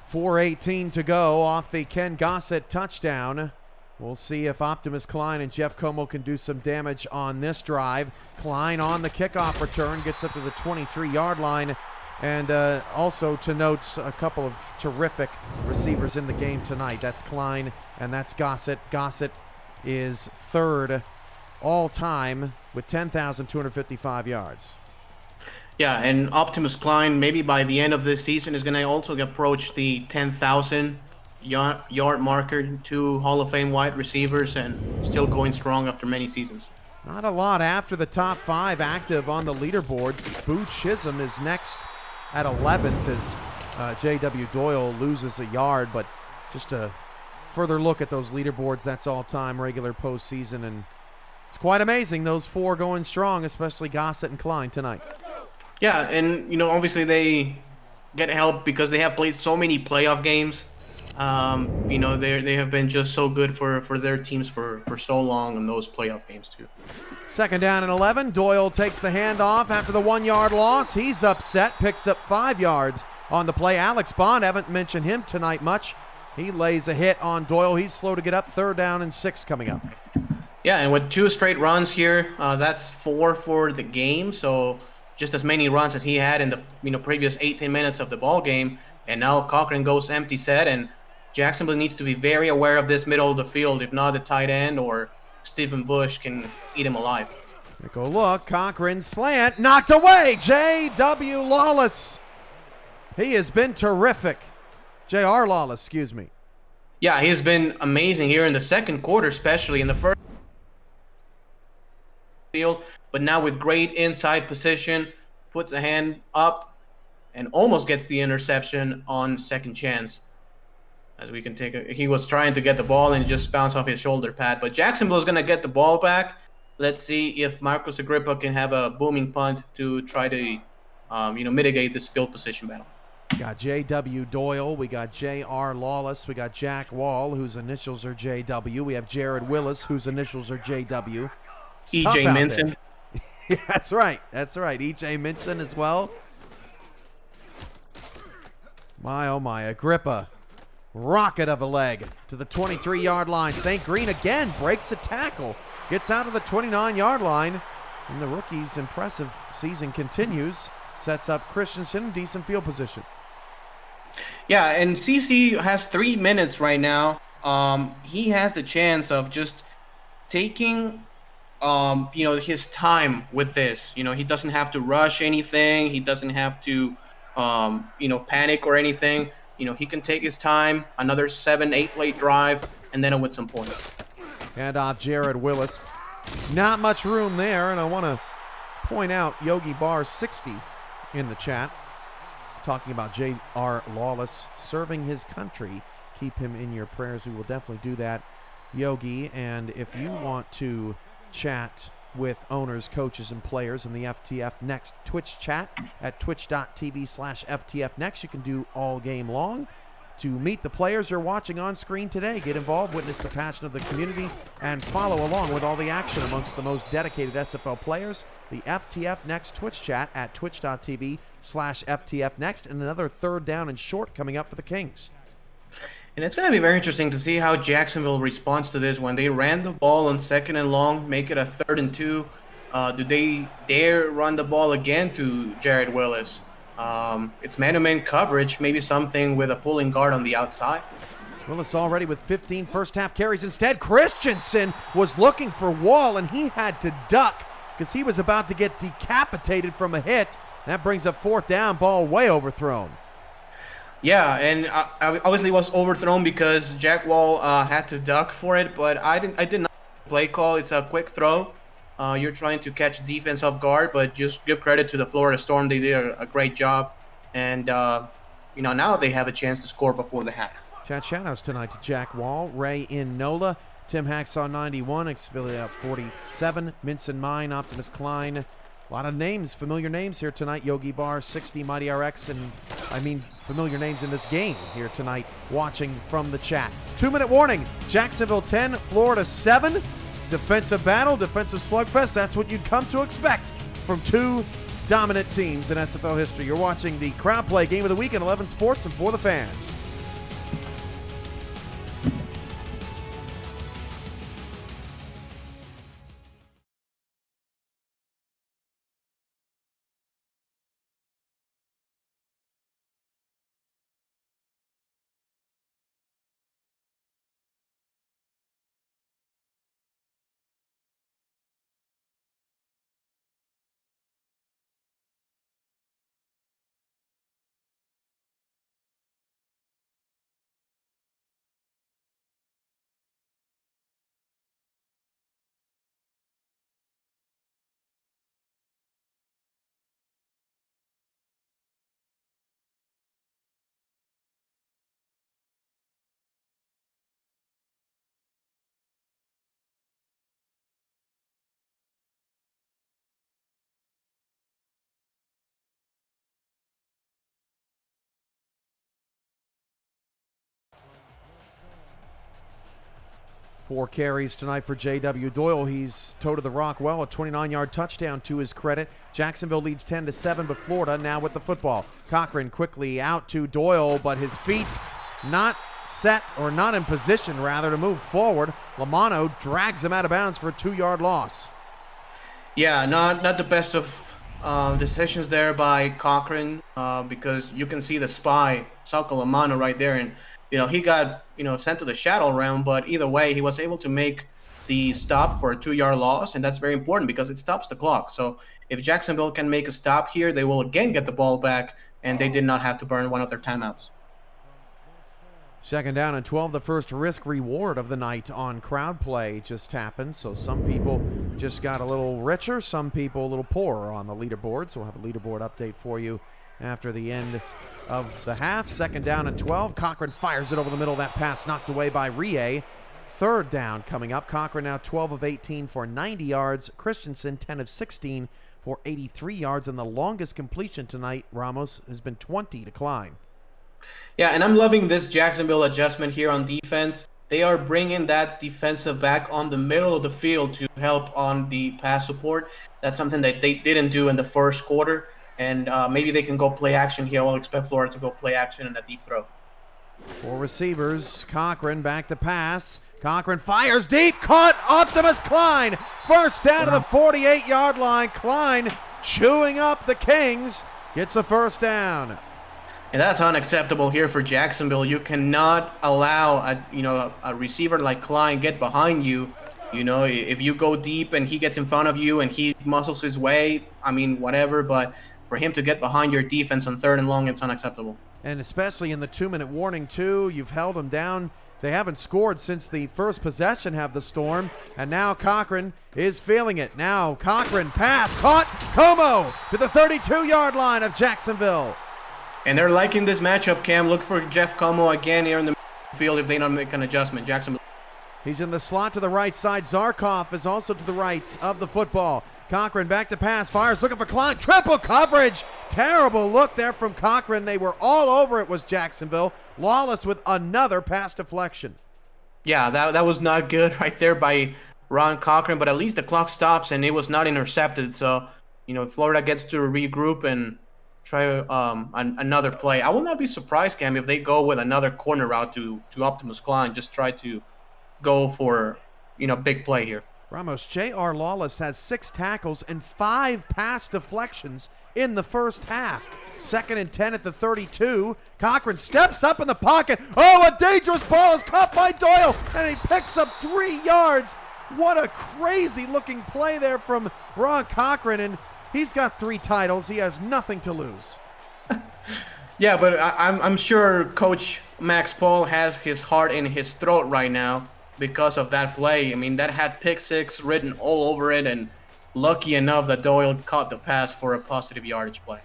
4:18 to go off the Ken Gossett touchdown. We'll see if Optimus Klein and Jeff Como can do some damage on this drive. Klein on the kickoff return, gets up to the 23-yard line. And also to note, a couple of terrific receivers in the game tonight. That's Klein and that's Gossett. Gossett is third all-time with 10,255 yards. Yeah, and Optimus Klein, maybe by the end of this season, is going to also approach the 10,000 yard marker. 2 Hall of Fame wide receivers, and still going strong after many seasons. Not a lot after the top 5 active on the leaderboards. Boo Chisholm is next at 11th as J.W. Doyle loses a yard, but just a further look at those leaderboards, that's all-time, regular, postseason, and it's quite amazing, those 4 going strong, especially Gossett and Klein tonight. Yeah, and, obviously they get help because they have played so many playoff games. They have been just so good for their teams for so long in those playoff games, too. Second down and 11. Doyle takes the handoff after the 1-yard loss. He's upset, picks up 5 yards on the play. Alex Bond, haven't mentioned him tonight much. He lays a hit on Doyle. He's slow to get up. 3rd down and 6 coming up. Yeah, and with 2 straight runs here, that's 4 for the game. So just as many runs as he had in the previous 18 minutes of the ball game. And now Cochran goes empty set, and Jacksonville needs to be very aware of this middle of the field. If not, the tight end or Stephen Bush can eat him alive. Go look. Cochran slant. Knocked away. J.W. Lawless. He has been terrific. J.R. Lawless, excuse me. Yeah, he's been amazing here in the second quarter, especially in the first field. But now with great inside position, puts a hand up and almost gets the interception on second chance. As we can he was trying to get the ball and just bounced off his shoulder pad. But Jacksonville is going to get the ball back. Let's see if Marcus Agrippa can have a booming punt to try to, mitigate this field position battle. We got J.W. Doyle. We got J.R. Lawless. We got Jack Wall, whose initials are J.W. We have Jared Willis, whose initials are J.W. E.J. Minson. Yeah, that's right. That's right. E.J. Minson as well. My, oh my. Agrippa. Rocket of a leg to the 23-yard line. St. Green again breaks a tackle. Gets out of the 29-yard line. And the rookie's impressive season continues. Sets up Christensen in decent field position. Yeah, and CC has 3 minutes right now. He has the chance of just taking, his time with this. He doesn't have to rush anything. He doesn't have to, panic or anything. He can take his time, another 7-8 play drive, and then with some points. And off Jared Willis. Not much room there, and I want to point out Yogi Bar 60 in the chat, talking about J.R. Lawless serving his country. Keep him in your prayers. We will definitely do that, Yogi. And if you want to chat with owners, coaches, and players in the FTF Next Twitch chat at twitch.tv/FTF Next, you can do all game long. To meet the players you're watching on screen today, get involved, witness the passion of the community, and follow along with all the action amongst the most dedicated SFL players. The FTF Next Twitch chat at twitch.tv/FTF Next, and another 3rd down and short coming up for the Kings. And it's going to be very interesting to see how Jacksonville responds to this when they ran the ball on 2nd and long, make it a 3rd and 2. Do they dare run the ball again to Jared Willis? It's man-to-man coverage, maybe something with a pulling guard on the outside. Willis already with 15 first-half carries. Instead, Christensen was looking for Wall, and he had to duck because he was about to get decapitated from a hit. That brings up 4th down, ball way overthrown. Yeah, and I obviously was overthrown because Jack Wall had to duck for it, but I did not play call. It's a quick throw. You're trying to catch defense off guard, but just give credit to the Florida Storm. They did a great job, and now they have a chance to score before the half. Chat shoutouts tonight to Jack Wall, Ray in NOLA, Tim Hacksaw 91, Xfilia 47, Minson Mine, Optimus Klein, A lot of names, familiar names here tonight. Yogi Bar, 60, Mighty RX, and familiar names in this game here tonight watching from the chat. 2-minute warning. Jacksonville 10, Florida 7. Defensive battle, defensive slugfest. That's what you'd come to expect from two dominant teams in SFL history. You're watching the Crowd Play Game of the Week in 11 Sports and For the Fans. Four carries tonight for J.W. Doyle. He's toe to the rock well, a 29-yard touchdown to his credit. Jacksonville leads 10-7, but Florida now with the football. Cochran quickly out to Doyle, but his feet not set, or not in position, rather, to move forward. Lamano drags him out of bounds for a 2-yard loss. Yeah, not the best of decisions there by Cochran, because you can see the spy, Salka Lamano, right there, and he got, sent to the shadow realm, but either way, he was able to make the stop for a 2-yard loss, and that's very important because it stops the clock. So if Jacksonville can make a stop here, they will again get the ball back, and they did not have to burn one of their timeouts. 2nd down and 12, the first risk reward of the night on Crowd Play just happened. So some people just got a little richer, some people a little poorer on the leaderboard. So we'll have a leaderboard update for you after the end of the half. 2nd down and 12. Cochran fires it over the middle. That pass knocked away by Rie. 3rd down coming up. Cochran now 12 of 18 for 90 yards. Christensen 10 of 16 for 83 yards. And the longest completion tonight, Ramos, has been 20 to Klein. Yeah, and I'm loving this Jacksonville adjustment here on defense. They are bringing that defensive back on the middle of the field to help on the pass support. That's something that they didn't do in the first quarter. And maybe they can go play action here. I'll expect Florida to go play action in a deep throw. 4 receivers. Cochran back to pass. Cochran fires deep. Caught Optimus Klein. First down to the 48-yard line. Klein chewing up the Kings. Gets a first down. And that's unacceptable here for Jacksonville. You cannot allow a receiver like Klein get behind you. If you go deep and he gets in front of you and he muscles his way, whatever. But for him to get behind your defense on 3rd and long, it's unacceptable. And especially in the 2-minute warning, too. You've held them down. They haven't scored since the first possession, have the Storm. And now Cochran is feeling it. Now Cochran pass caught. Como to the 32-yard line of Jacksonville. And they're liking this matchup, Cam. Look for Jeff Como again here in the field if they don't make an adjustment. Jacksonville. He's in the slot to the right side. Zarkov is also to the right of the football. Cochran back to pass. Fires looking for Klein. Triple coverage. Terrible look there from Cochran. They were all over it, was Jacksonville. Lawless with another pass deflection. Yeah, that was not good right there by Ron Cochran, but at least the clock stops and it was not intercepted. So, Florida gets to regroup and try another play. I will not be surprised, Cam, if they go with another corner route to Optimus Klein. Just try to go for, big play here. Ramos, J.R. Lawless has 6 tackles and 5 pass deflections in the first half. 2nd and 10 at the 32. Cochran steps up in the pocket. Oh, a dangerous ball is caught by Doyle, and he picks up 3 yards. What a crazy-looking play there from Ron Cochran, and he's got 3 titles. He has nothing to lose. Yeah, but I'm sure Coach Max Paul has his heart in his throat right now because of that play. That had pick 6 written all over it, and lucky enough that Doyle caught the pass for a positive yardage play.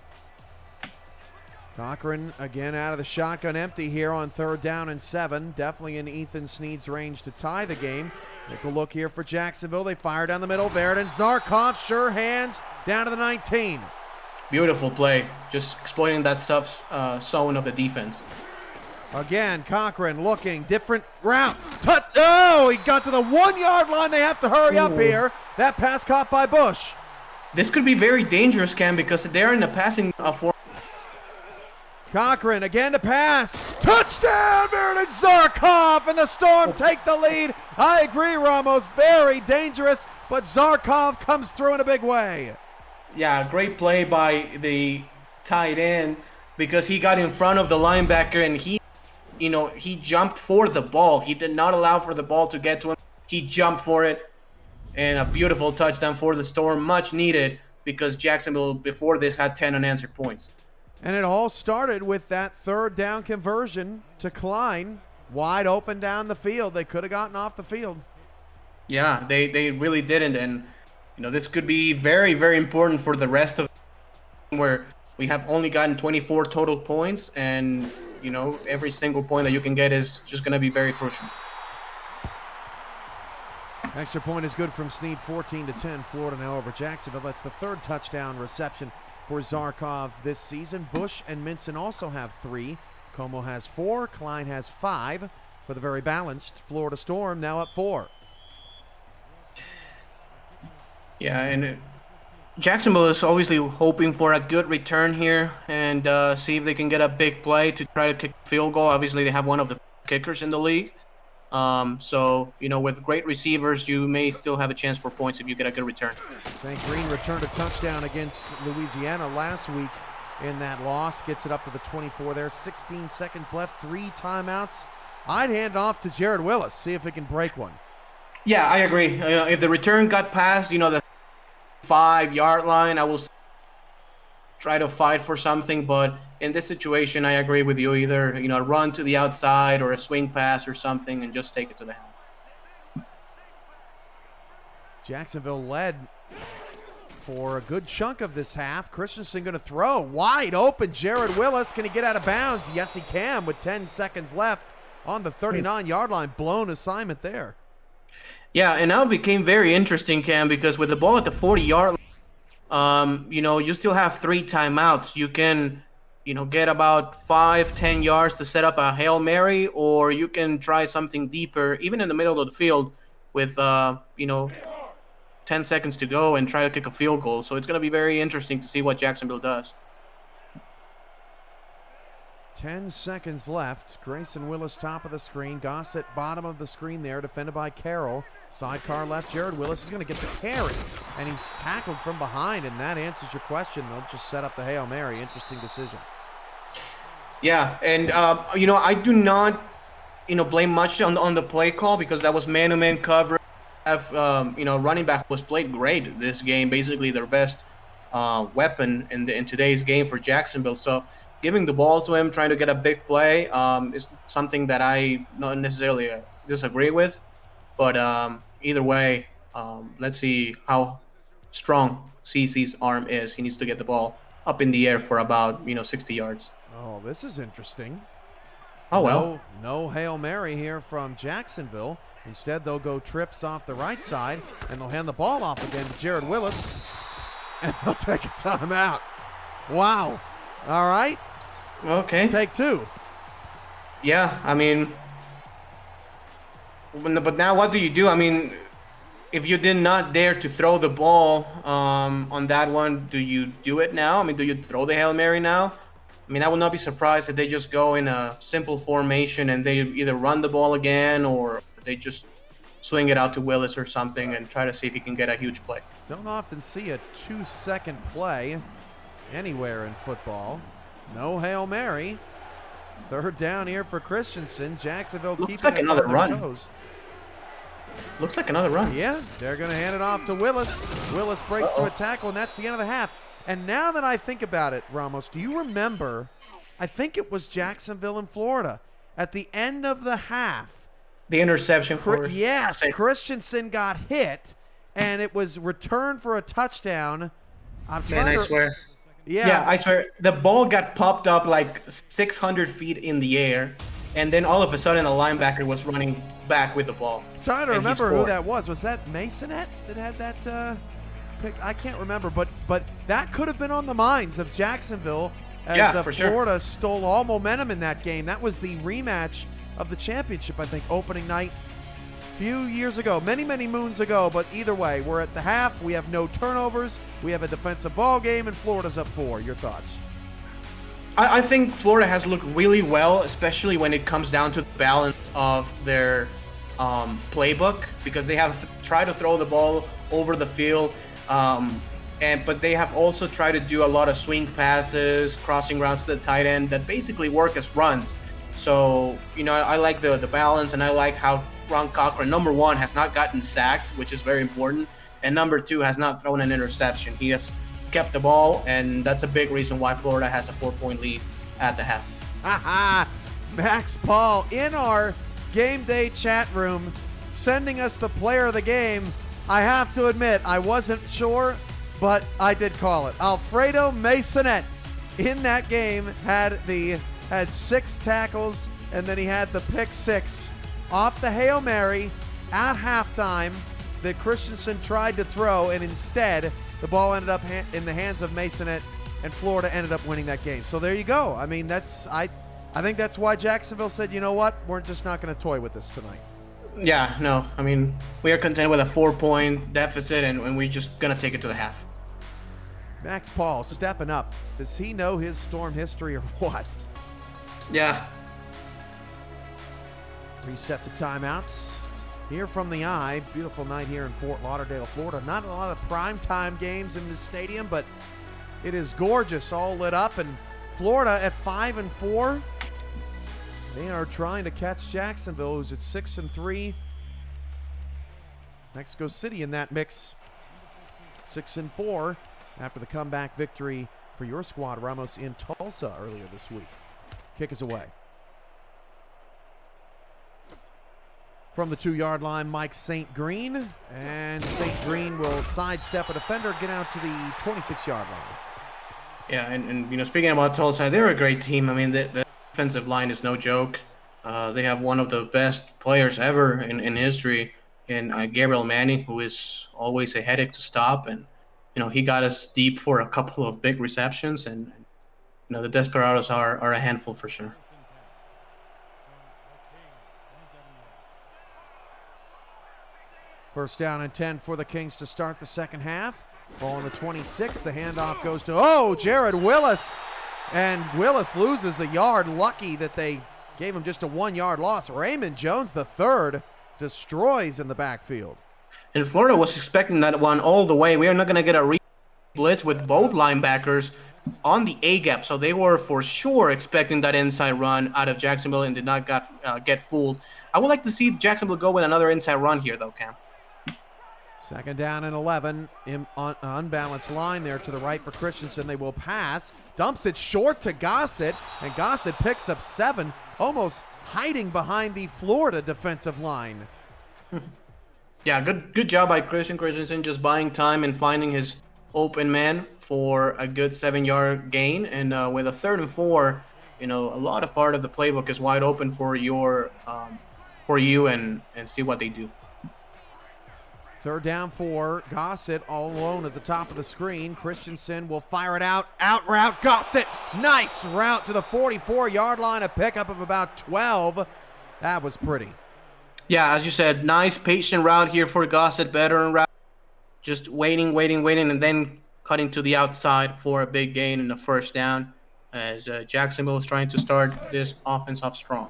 Cochran again out of the shotgun empty here on 3rd down and 7. Definitely in Ethan Snead's range to tie the game. Take a look here for Jacksonville. They fire down the middle. Verdon Zarkov, sure hands, down to the 19. Beautiful play. Just exploiting that zone of the defense. Again, Cochran looking, different route. Oh, he got to the 1-yard line. They have to hurry up here. That pass caught by Bush. This could be very dangerous, Cam, because they're in a passing form. Cochran again to pass. Touchdown, Verdon Zarkov, and the Storm take the lead. I agree, Ramos. Very dangerous, but Zarkov comes through in a big way. Yeah, great play by the tight end because he got in front of the linebacker and he jumped for the ball. He did not allow for the ball to get to him. He jumped for it, and a beautiful touchdown for the Storm, much needed because Jacksonville before this had 10 unanswered points. And it all started with that 3rd down conversion to Klein, wide open down the field. They could have gotten off the field. Yeah, they really didn't, and this could be very, very important for the rest of where we have only gotten 24 total points, and every single point that you can get is just going to be very crucial. Extra point is good from Snead, 14-10. Florida now over Jacksonville. That's the 3rd touchdown reception for Zarkov this season. Bush and Minson also have 3. Como has 4. Klein has 5 for the very balanced Florida Storm, now up 4. Yeah, and Jacksonville is obviously hoping for a good return here and see if they can get a big play to try to kick a field goal. Obviously, they have one of the kickers in the league. So, with great receivers, you may still have a chance for points if you get a good return. St. Green returned a touchdown against Louisiana last week in that loss. Gets it up to the 24 there. 16 seconds left, 3 timeouts. I'd hand off to Jared Willis, see if he can break one. Yeah, I agree. If the return got past, the 5-yard line, I will try to fight for something. But in this situation, I agree with you. Either, run to the outside or a swing pass or something and just take it to the hand. Jacksonville led for a good chunk of this half. Christensen going to throw. Wide open, Jared Willis. Can he get out of bounds? Yes, he can with 10 seconds left on the 39-yard line. Blown assignment there. Yeah, and now it became very interesting, Cam, because with the ball at the 40-yard line, you still have 3 timeouts. You can, get about 5-10 yards to set up a Hail Mary, or you can try something deeper, even in the middle of the field with, 10 seconds to go and try to kick a field goal. So it's going to be very interesting to see what Jacksonville does. 10 seconds left. Grayson Willis top of the screen. Gossett bottom of the screen there, defended by Carroll. Sidecar left. Jared Willis is going to get the carry, and he's tackled from behind, and that answers your question. They'll just set up the Hail Mary. Interesting decision. Yeah, and, I do not, blame much on the play call because that was man-to-man coverage. Running back was played great this game, basically their best weapon in today's game for Jacksonville. So giving the ball to him, trying to get a big play, is something that I not necessarily disagree with. But either way, let's see how strong CeCe's arm is. He needs to get the ball up in the air for about 60 yards. Oh, this is interesting. Oh, well. No Hail Mary here from Jacksonville. Instead, they'll go trips off the right side, and they'll hand the ball off again to Jared Willis, and they'll take a timeout. Wow. All right. Okay. Take 2. Yeah, but now what do you do? If you did not dare to throw the ball on that one, do you do it now? Do you throw the Hail Mary now? I would not be surprised if they just go in a simple formation and they either run the ball again or they just swing it out to Willis or something and try to see if he can get a huge play. Don't often see a 2-second play anywhere in football. No Hail Mary. 3rd down here for Christensen. Jacksonville keeping like us another on their run. toes. Looks like another run. Yeah, they're going to hand it off to Willis. Willis breaks through a tackle, and that's the end of the half. And now that I think about it, Ramos, do you remember, I think it was Jacksonville in Florida, at the end of the half. The interception for Yes, Christensen got hit, and it was returned for a touchdown. I swear. Yeah, I swear, the ball got popped up like 600 feet in the air, and then all of a sudden a linebacker was running back with the ball. Trying to remember who that was. Was that Masonette that had that pick? I can't remember, but that could have been on the minds of Jacksonville as Florida stole all momentum in that game. That was the rematch of the championship, I think, opening night a few years ago, many moons ago. But either way, we're at the half. We have no turnovers. We have a defensive ball game, and Florida's up 4. Your thoughts? I think Florida has looked really well, especially when it comes down to the balance of their playbook, because they have tried to throw the ball over the field, but they have also tried to do a lot of swing passes, crossing routes to the tight end that basically work as runs. So, I like the balance, and I like how Ron Cochran, number 1, has not gotten sacked, which is very important, and number 2, has not thrown an interception. He has kept the ball, and that's a big reason why Florida has a 4-point lead at the half. Max Paul in our game day chat room sending us the player of the game. I have to admit, I wasn't sure, but I did call it. Alfredo Masonette in that game had 6 tackles, and then he had the pick 6 off the Hail Mary at halftime that Christensen tried to throw, and instead the ball ended up in the hands of Masonette, and Florida ended up winning that game. So there you go. I mean, I think that's why Jacksonville said, you know what, we're just not going to toy with this tonight. Yeah, no, I mean, we are content with a 4-point deficit, and we're just going to take it to the half. Max Paul stepping up. Does he know his Storm history or what? Yeah. Reset the timeouts. Here from the Eye. Beautiful night here in Fort Lauderdale, Florida. Not a lot of primetime games in this stadium, but it is gorgeous, all lit up. And Florida at 5-4. They are trying to catch Jacksonville, who's at 6-3. Mexico City in that mix, 6-4 after the comeback victory for your squad, Ramos, in Tulsa earlier this week. Kick is away. From the 2-yard line, Mike St. Green. And St. Green will sidestep a defender, get out to the 26-yard line. Yeah, and speaking about Tulsa, they're a great team. I mean, the defensive line is no joke. They have one of the best players ever in history in Gabriel Manning, who is always a headache to stop. And, he got us deep for a couple of big receptions. And, the Desperados are a handful for sure. First down and 10 for the Kings to start the second half. Ball on the 26. The handoff goes to, Jared Willis. And Willis loses a yard. Lucky that they gave him just a 1-yard loss. Raymond Jones, the third, destroys in the backfield. And Florida was expecting that one all the way. We are not going to get a blitz with both linebackers on the A-gap. So they were for sure expecting that inside run out of Jacksonville and did not get fooled. I would like to see Jacksonville go with another inside run here, though, Cam. Second down and 11. Unbalanced line there to the right for Christensen. They will pass. Dumps it short to Gossett. And Gossett picks up 7, almost hiding behind the Florida defensive line. Yeah, good job by Christensen just buying time and finding his open man for a good 7-yard gain. And with a 3rd and 4, a lot of part of the playbook is wide open for you and see what they do. 3rd down 4. Gossett all alone at the top of the screen. Christensen will fire it out. Out route Gossett. Nice route to the 44-yard line. A pickup of about 12. That was pretty. Yeah, as you said, nice patient route here for Gossett. Veteran route. Just waiting, and then cutting to the outside for a big gain in the first down as Jacksonville is trying to start this offense off strong.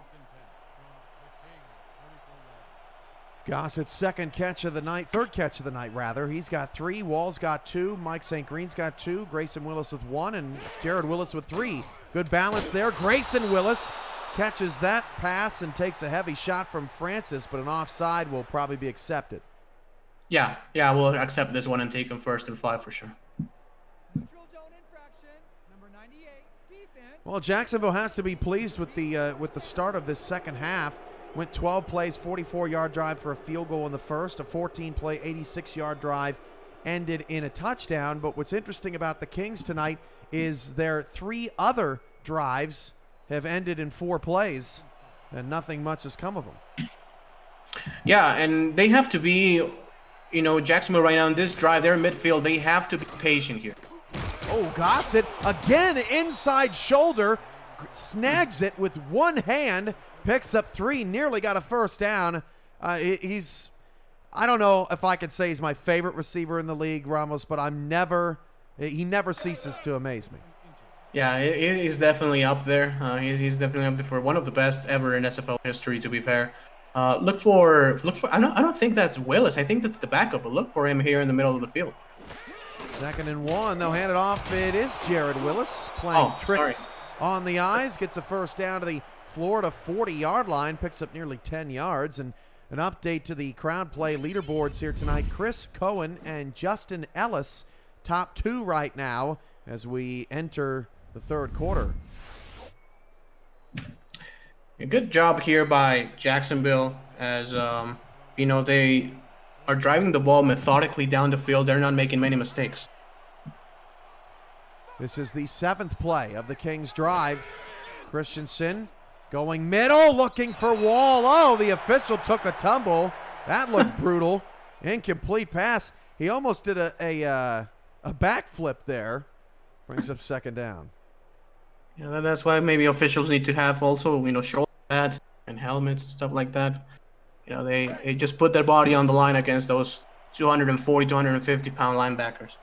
Gossett's third catch of the night, rather. He's got 3. Wall's got 2. Mike St. Green's got 2. Grayson Willis with 1, and Jared Willis with 3. Good balance there. Grayson Willis catches that pass and takes a heavy shot from Francis, but an offside will probably be accepted. Yeah, we'll accept this one and take him 1st and 5 for sure. Well, Jacksonville has to be pleased with the start of this second half. Went 12 plays, 44-yard drive for a field goal in the first, a 14-play, 86-yard drive ended in a touchdown. But what's interesting about the Kings tonight is their 3 other drives have ended in 4 plays, and nothing much has come of them. Yeah, and they have to be, Jacksonville right now in this drive, they're in midfield. They have to be patient here. Oh, Gossett again, inside shoulder, snags it with one hand, picks up 3, nearly got a first down. I don't know if I could say he's my favorite receiver in the league, Ramos, but he never ceases to amaze me. Yeah, he's definitely up there. He's definitely up there for one of the best ever in SFL history, to be fair. Look for. I don't think that's Willis. I think that's the backup. But look for him here in the middle of the field. 2nd and 1. They'll hand it off. It is Jared Willis playing tricks on the eyes. Gets a first down to the Florida 40-yard line. Picks up nearly 10 yards. And an update to the crowd play leaderboards here tonight. Chris Cohen and Justin Ellis, top 2 right now as we enter the 3rd quarter. A good job here by Jacksonville as, they are driving the ball methodically down the field. They're not making many mistakes. This is the 7th play of the Kings drive. Christensen going middle, looking for Wall. Oh, the official took a tumble. That looked brutal. Incomplete pass. He almost did a backflip there. Brings up 2nd down. Yeah, that's why maybe officials need to have also, shoulder pads and helmets and stuff like that. They just put their body on the line against those 240, 250-pound linebackers.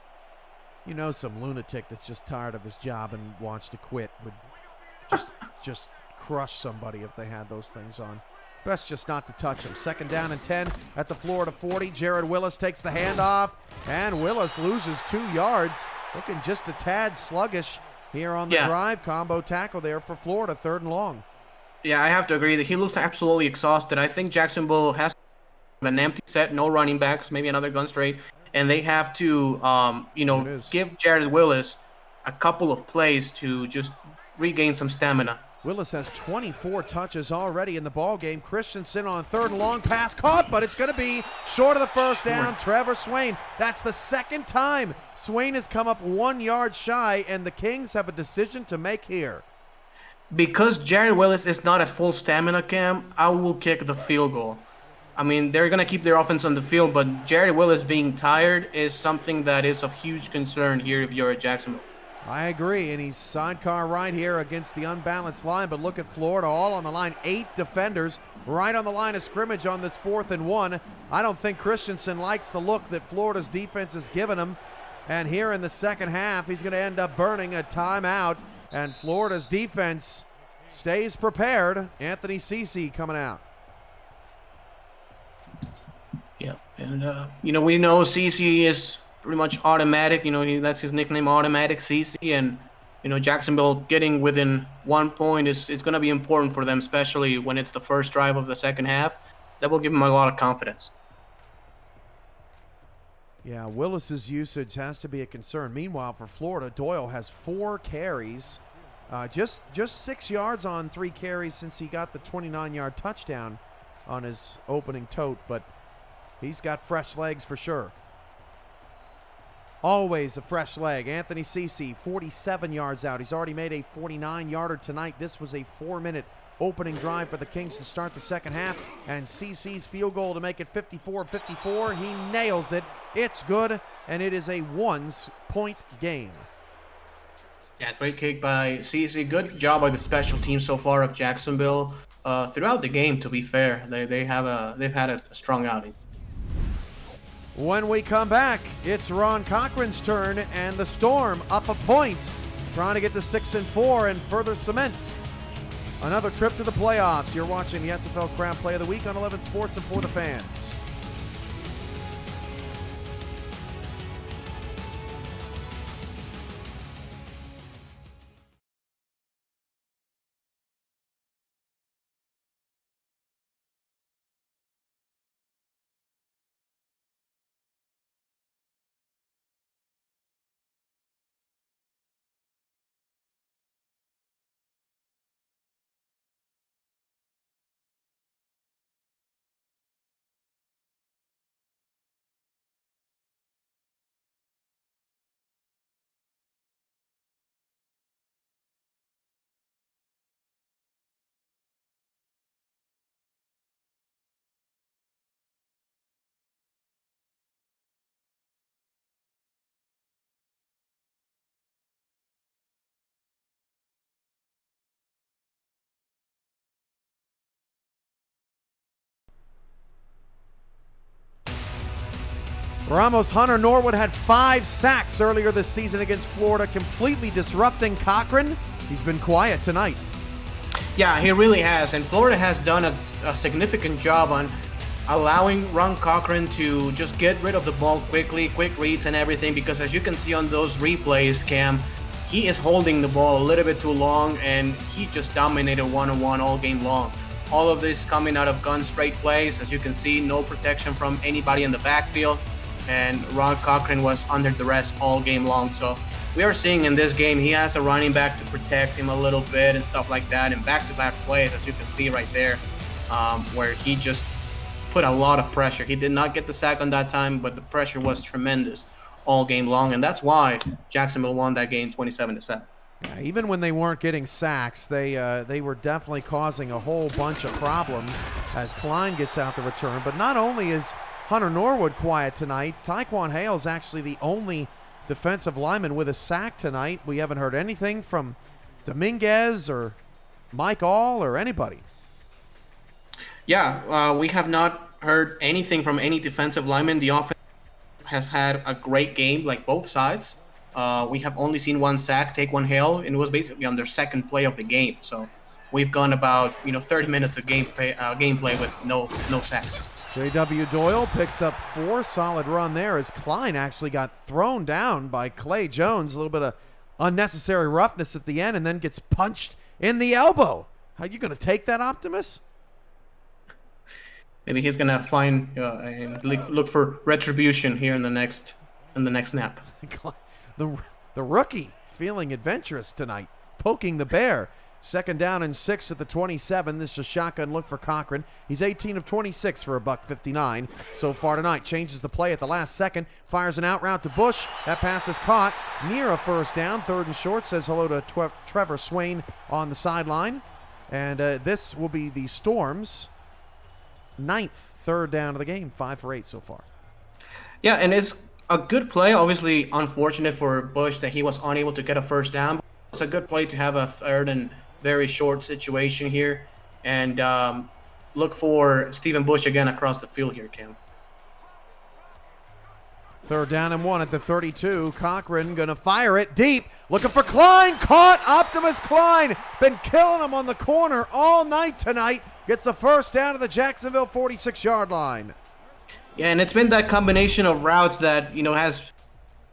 Some lunatic that's just tired of his job and wants to quit would just crush somebody if they had those things on. Best just not to touch him. 2nd down and 10 at the Florida 40. Jared Willis takes the handoff, and Willis loses 2 yards. Looking just a tad sluggish here on the drive. Combo tackle there for Florida, 3rd and long. Yeah, I have to agree that he looks absolutely exhausted. I think Jacksonville has an empty set, no running backs, maybe another gun straight, and they have to, give Jared Willis a couple of plays to just regain some stamina. Willis has 24 touches already in the ball game. Christensen on 3rd and long, pass caught, but it's going to be short of the first down. Trevor Swain. That's the 2nd time Swain has come up 1 yard shy, and the Kings have a decision to make here. Because Jared Willis is not at full stamina, Cam, I will kick the field goal. I mean, they're going to keep their offense on the field, but Jared Willis being tired is something that is of huge concern here if you're at Jacksonville. I agree, and he's sidecar right here against the unbalanced line, but look at Florida, all on the line, 8 defenders right on the line of scrimmage on this 4th and 1. I don't think Christensen likes the look that Florida's defense has given him, and here in the 2nd half, he's going to end up burning a timeout, and Florida's defense stays prepared. Anthony Cece coming out. Yeah, and, we know Cece is pretty much automatic. That's his nickname, Automatic CC. And, Jacksonville getting within 1 point is going to be important for them, especially when it's the first drive of the 2nd half. That will give them a lot of confidence. Yeah, Willis's usage has to be a concern. Meanwhile, for Florida, Doyle has 4 carries, just 6 yards on 3 carries since he got the 29-yard touchdown on his opening tote, but he's got fresh legs for sure. Always a fresh leg. Anthony Cece, 47 yards out. He's already made a 49-yarder tonight. This was a 4-minute opening drive for the Kings to start the 2nd half. And Cece's field goal to make it 54-54. He nails it. It's good, and it is a 1-point game. Yeah, great kick by Cece. Good job by the special team so far of Jacksonville. Throughout the game, to be fair, they've had a strong outing. When we come back, it's Ron Cochran's turn, and the Storm up a point, trying to get to 6-4 and further cement another trip to the playoffs. You're watching the SFL Crowd Play of the Week on 11 Sports and For the Fans. Ramos Hunter Norwood had 5 sacks earlier this season against Florida, completely disrupting Cochran. He's been quiet tonight. Yeah, he really has. And Florida has done a significant job on allowing Ron Cochran to just get rid of the ball quickly, quick reads and everything, because as you can see on those replays, Cam, he is holding the ball a little bit too long, and he just dominated one-on-one all game long. All of this coming out of gun straight plays. As you can see, no protection from anybody in the backfield, and Ron Cochran was under duress all game long. So we are seeing in this game, he has a running back to protect him a little bit and stuff like that, and back-to-back plays, as you can see right there, where he just put a lot of pressure. He did not get the sack on that time, but the pressure was tremendous all game long, and that's why Jacksonville won that game 27-7. Yeah, even when they weren't getting sacks, they were definitely causing a whole bunch of problems as Klein gets out the return. But not only is Hunter Norwood quiet tonight, Taekwon Hale's actually the only defensive lineman with a sack tonight. We haven't heard anything from Dominguez or Mike All or anybody. Yeah, we have not heard anything from any defensive lineman. The offense has had a great game, like both sides. We have only seen 1 sack, Taekwon Hale, and it was basically on their second play of the game. So we've gone about 30 minutes of gameplay with no sacks. J.W. Doyle picks up 4. Solid run there as Klein actually got thrown down by Clay Jones. A little bit of unnecessary roughness at the end, and then gets punched in the elbow. How you going to take that, Optimus? Maybe he's gonna find and look for retribution here in the next snap. The rookie feeling adventurous tonight, poking the bear. 2nd down and 6 at the 27. This is a shotgun look for Cochran. He's 18 of 26 for a $159 so far tonight. Changes the play at the last second. Fires an out route to Bush. That pass is caught near a 1st down. 3rd and short. Says hello to Trevor Swain on the sideline. And this will be the Storms' 9th 3rd down of the game. 5 for 8 so far. Yeah, and it's a good play. Obviously unfortunate for Bush that he was unable to get a 1st down. It's a good play to have a 3rd and very short situation here, and look for Stephen Bush again across the field here, Cam. 3rd down and 1 at the 32. Cochran gonna fire it deep, looking for Klein. Caught. Optimus Klein been killing him on the corner all night tonight. Gets the 1st down to the Jacksonville 46-yard line. Yeah, and it's been that combination of routes that has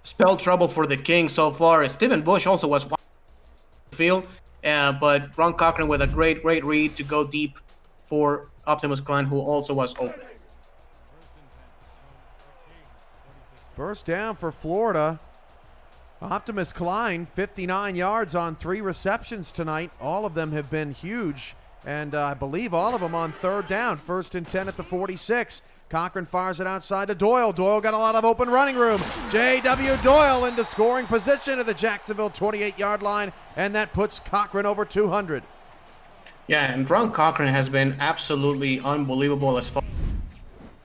spelled trouble for the Kings so far. Stephen Bush also was wide the field, but Ron Cochran with a great read to go deep for Optimus Klein, who also was open. 1st down for Florida. Optimus Klein, 59 yards on 3 receptions tonight. All of them have been huge, and I believe all of them on 3rd down. 1st and 10 at the 46. Cochran fires it outside to Doyle. Doyle got a lot of open running room. J.W. Doyle into scoring position at the Jacksonville 28-yard line, and that puts Cochran over 200. Yeah, and Ron Cochran has been absolutely unbelievable as far as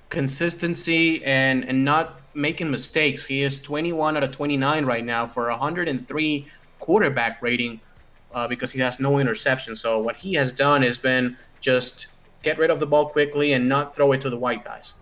consistency and not making mistakes. He is 21 out of 29 right now for 103 quarterback rating because he has no interception. So what he has done has been just get rid of the ball quickly and not throw it to the white guys.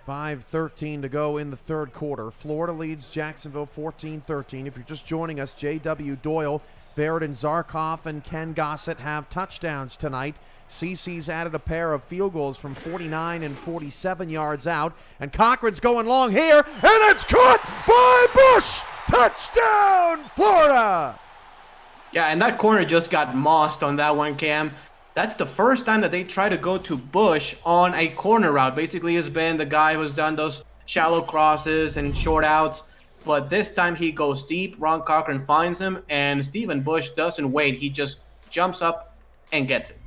5:13 to go in the 3rd quarter. Florida leads Jacksonville 14-13. If you're just joining us, J.W. Doyle, Veridin Zarkov, and Ken Gossett have touchdowns tonight. CC's added a pair of field goals from 49 and 47 yards out. And Cochran's going long here, and it's caught by Bush! Touchdown, Florida! Yeah, and that corner just got mossed on that one, Cam. That's the first time that they try to go to Bush on a corner route. Basically, has been the guy who's done those shallow crosses and short outs. But this time he goes deep. Ron Cochran finds him, and Stephen Bush doesn't wait. He just jumps up and gets it.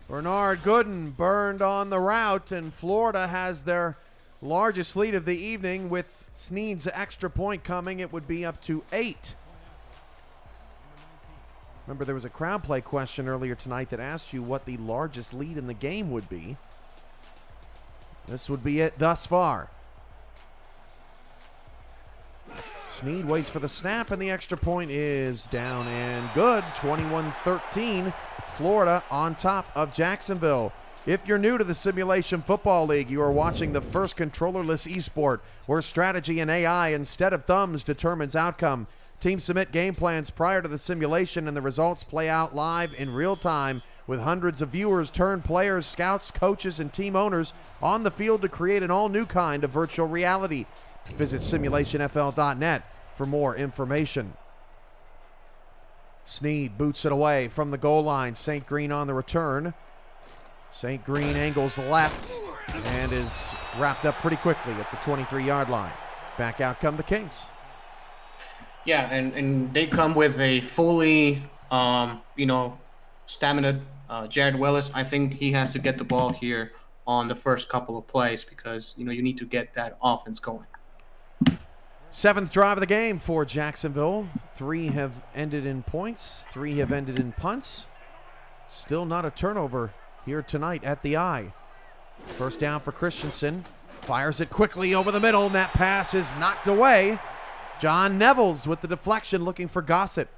Bernard Gooden burned on the route, and Florida has their largest lead of the evening. With Snead's extra point coming, it would be up to 8. Remember, there was a crowd play question earlier tonight that asked you what the largest lead in the game would be. This would be it thus far. Snead waits for the snap, and the extra point is down and good. 21-13, Florida on top of Jacksonville. If you're new to the Simulation Football League, you are watching the first controllerless esport where strategy and AI instead of thumbs determines outcome. Teams submit game plans prior to the simulation and the results play out live in real time with hundreds of viewers turn players, scouts, coaches, and team owners on the field to create an all-new kind of virtual reality. Visit simulationfl.net for more information. Snead boots it away from the goal line. St. Green on the return. St. Green angles left and is wrapped up pretty quickly at the 23-yard line. Back out come the Kings. Yeah, and they come with a fully, stamina. Jared Willis, I think he has to get the ball here on the first couple of plays because, you need to get that offense going. 7th drive of the game for Jacksonville. 3 have ended in points. 3 have ended in punts. Still not a turnover here tonight at the eye. First down for Christensen. Fires it quickly over the middle, and that pass is knocked away. John Nevels with the deflection looking for Gossett.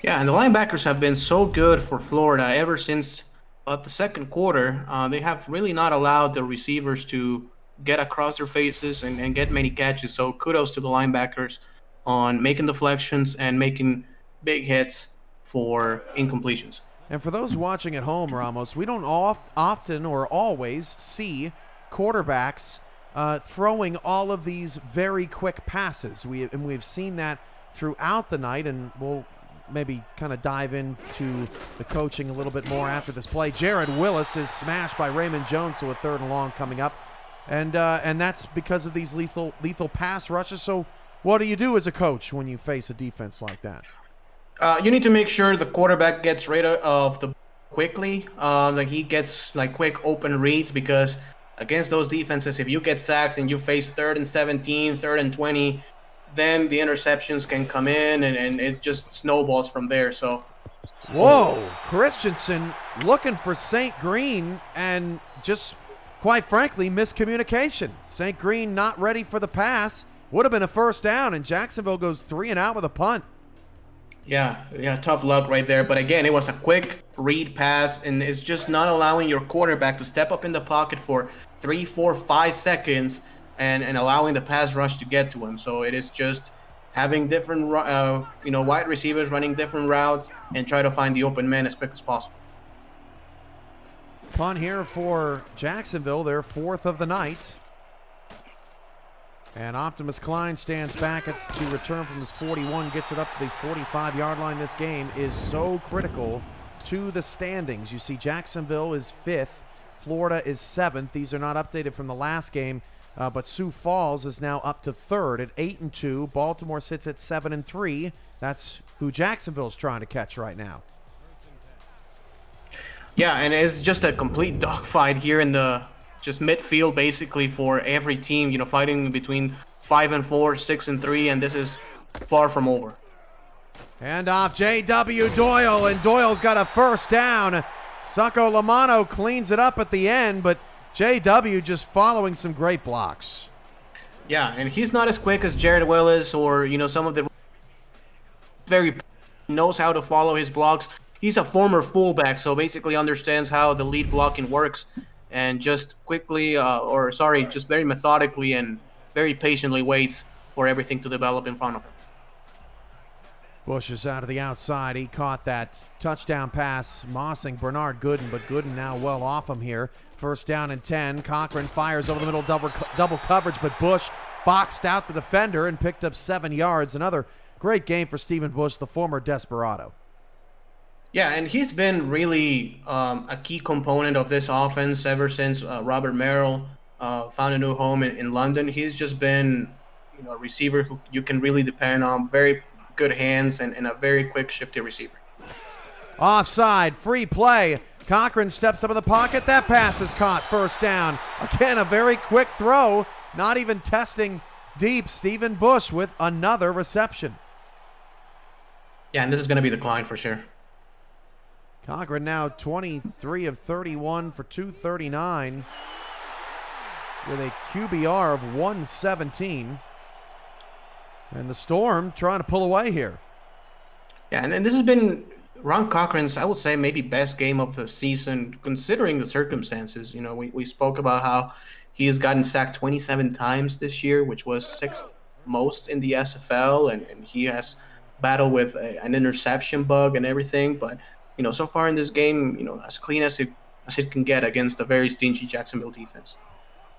Yeah, and the linebackers have been so good for Florida ever since the second quarter. They have really not allowed the receivers to get across their faces and get many catches. So kudos to the linebackers on making deflections and making big hits for incompletions. And for those watching at home, Ramos, we don't often or always see quarterbacks throwing all of these very quick passes. We've seen that throughout the night, and we'll maybe kind of dive into the coaching a little bit more after this play. Jared Willis is smashed by Raymond Jones, so a 3rd and long coming up. And that's because of these lethal pass rushes. So what do you do as a coach when you face a defense like that? You need to make sure the quarterback gets rid of the quickly. Like he gets quick open reads, because against those defenses, if you get sacked and you face 3rd and 17, 3rd and 20, then the interceptions can come in and it just snowballs from there. So, whoa, Christensen looking for St. Green and just, quite frankly, miscommunication. St. Green not ready for the pass. Would have been a first down, and Jacksonville goes 3 and out with a punt. Yeah, tough luck right there. But again, it was a quick read pass, and it's just not allowing your quarterback to step up in the pocket for 3, 4, 5 seconds and allowing the pass rush to get to him. So it is just having different, wide receivers running different routes and try to find the open man as quick as possible. Punt here for Jacksonville, their 4th of the night. And Optimus Klein stands back to return from his 41, gets it up to the 45-yard line. This game is so critical to the standings. You see Jacksonville is 5th, Florida is 7th. These are not updated from the last game, but Sioux Falls is now up to 3rd at 8-2. Baltimore sits at 7-3. That's who Jacksonville's trying to catch right now. Yeah, and it's just a complete dogfight here in the just midfield, basically, for every team, fighting between 5-4, 6-3, and this is far from over. Hand off J.W. Doyle, and Doyle's got a first down. Succo Lamano cleans it up at the end, but J.W. just following some great blocks. Yeah, and he's not as quick as Jared Willis or, some of the very knows how to follow his blocks. He's a former fullback, so basically understands how the lead blocking works. And just just very methodically and very patiently waits for everything to develop in front of him. Bush is out of the outside. He caught that touchdown pass, mossing Bernard Gooden, but Gooden now well off him here. First down and 10. Cochran fires over the middle, double coverage, but Bush boxed out the defender and picked up 7 yards. Another great game for Stephen Bush, the former Desperado. Yeah, and he's been really a key component of this offense ever since Robert Merrill found a new home in London. He's just been a receiver who you can really depend on. Very good hands and a very quick, shifty receiver. Offside, free play. Cochran steps up in the pocket. That pass is caught. First down. Again, a very quick throw. Not even testing deep. Stephen Bush with another reception. Yeah, and this is going to be the Klein for sure. Cochran now 23 of 31 for 239 with a QBR of 117. And the Storm trying to pull away here. Yeah, and this has been Ron Cochran's, I would say, maybe best game of the season, considering the circumstances. You know, we spoke about how he has gotten sacked 27 times this year, which was sixth most in the SFL, and he has battled with an interception bug and everything. But, you know, so far in this game, you know, as clean as it can get against a very stingy Jacksonville defense.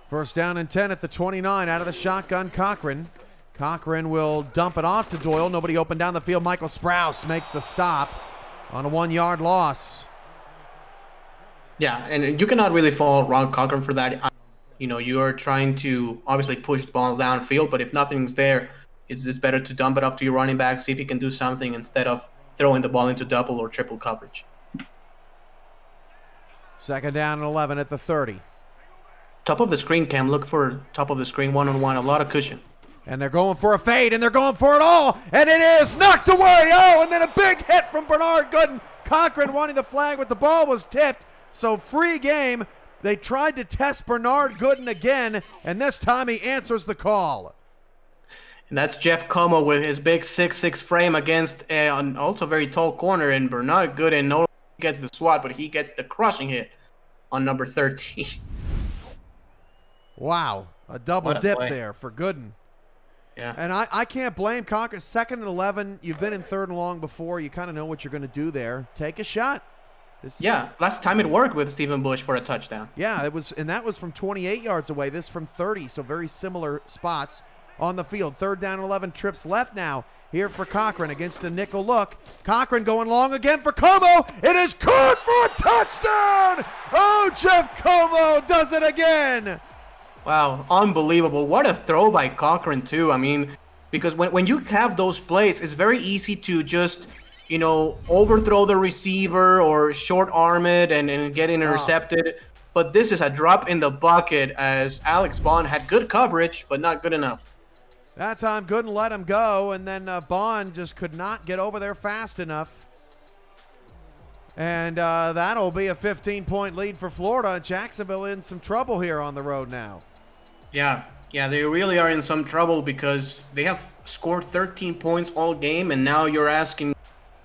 First down and 10 at the 29 out of the shotgun. Cochran will dump it off to Doyle. Nobody open down the field. Michael Sprouse makes the stop on a 1-yard loss. Yeah, and you cannot really fault Ron Cochran for that. You know, you are trying to obviously push the ball downfield, but if nothing's there, it's better to dump it off to your running back, see if he can do something instead of throwing the ball into double or triple coverage. Second down and 11 at the 30. Top of the screen, Cam. Look for top of the screen, one-on-one, a lot of cushion. And they're going for a fade, and they're going for it all, and it is knocked away. Oh, and then a big hit from Bernard Gooden. Cochran wanting the flag, but the ball was tipped, so free game. They tried to test Bernard Gooden again, and this time he answers the call. And that's Jeff Como with his big 6'6" frame against an also very tall corner, and Bernard Gooden not only gets the swat, but he gets the crushing hit on number 13. Wow, a double dip there for Gooden. Yeah. And I can't blame Cochran. Second and 11, you've been in third and long before. You kind of know what you're going to do there. Take a shot. Yeah, last time it worked with Stephen Bush for a touchdown. Yeah, it was, and that was from 28 yards away. This from 30, so very similar spots on the field. Third down and 11, trips left now here for Cochran against a nickel look. Cochran going long again for Como. It is caught for a touchdown. Oh, Jeff Como does it again. Wow, unbelievable. What a throw by Cochran, too. I mean, because when you have those plays, it's very easy to just, you know, overthrow the receiver or short arm it and get intercepted. But this is a drop in the bucket as Alex Bond had good coverage, but not good enough. That time Gooden let him go, and then Bond just could not get over there fast enough. And that'll be a 15-point lead for Florida. Jacksonville in some trouble here on the road now. Yeah, they really are in some trouble because they have scored 13 points all game, and now you're asking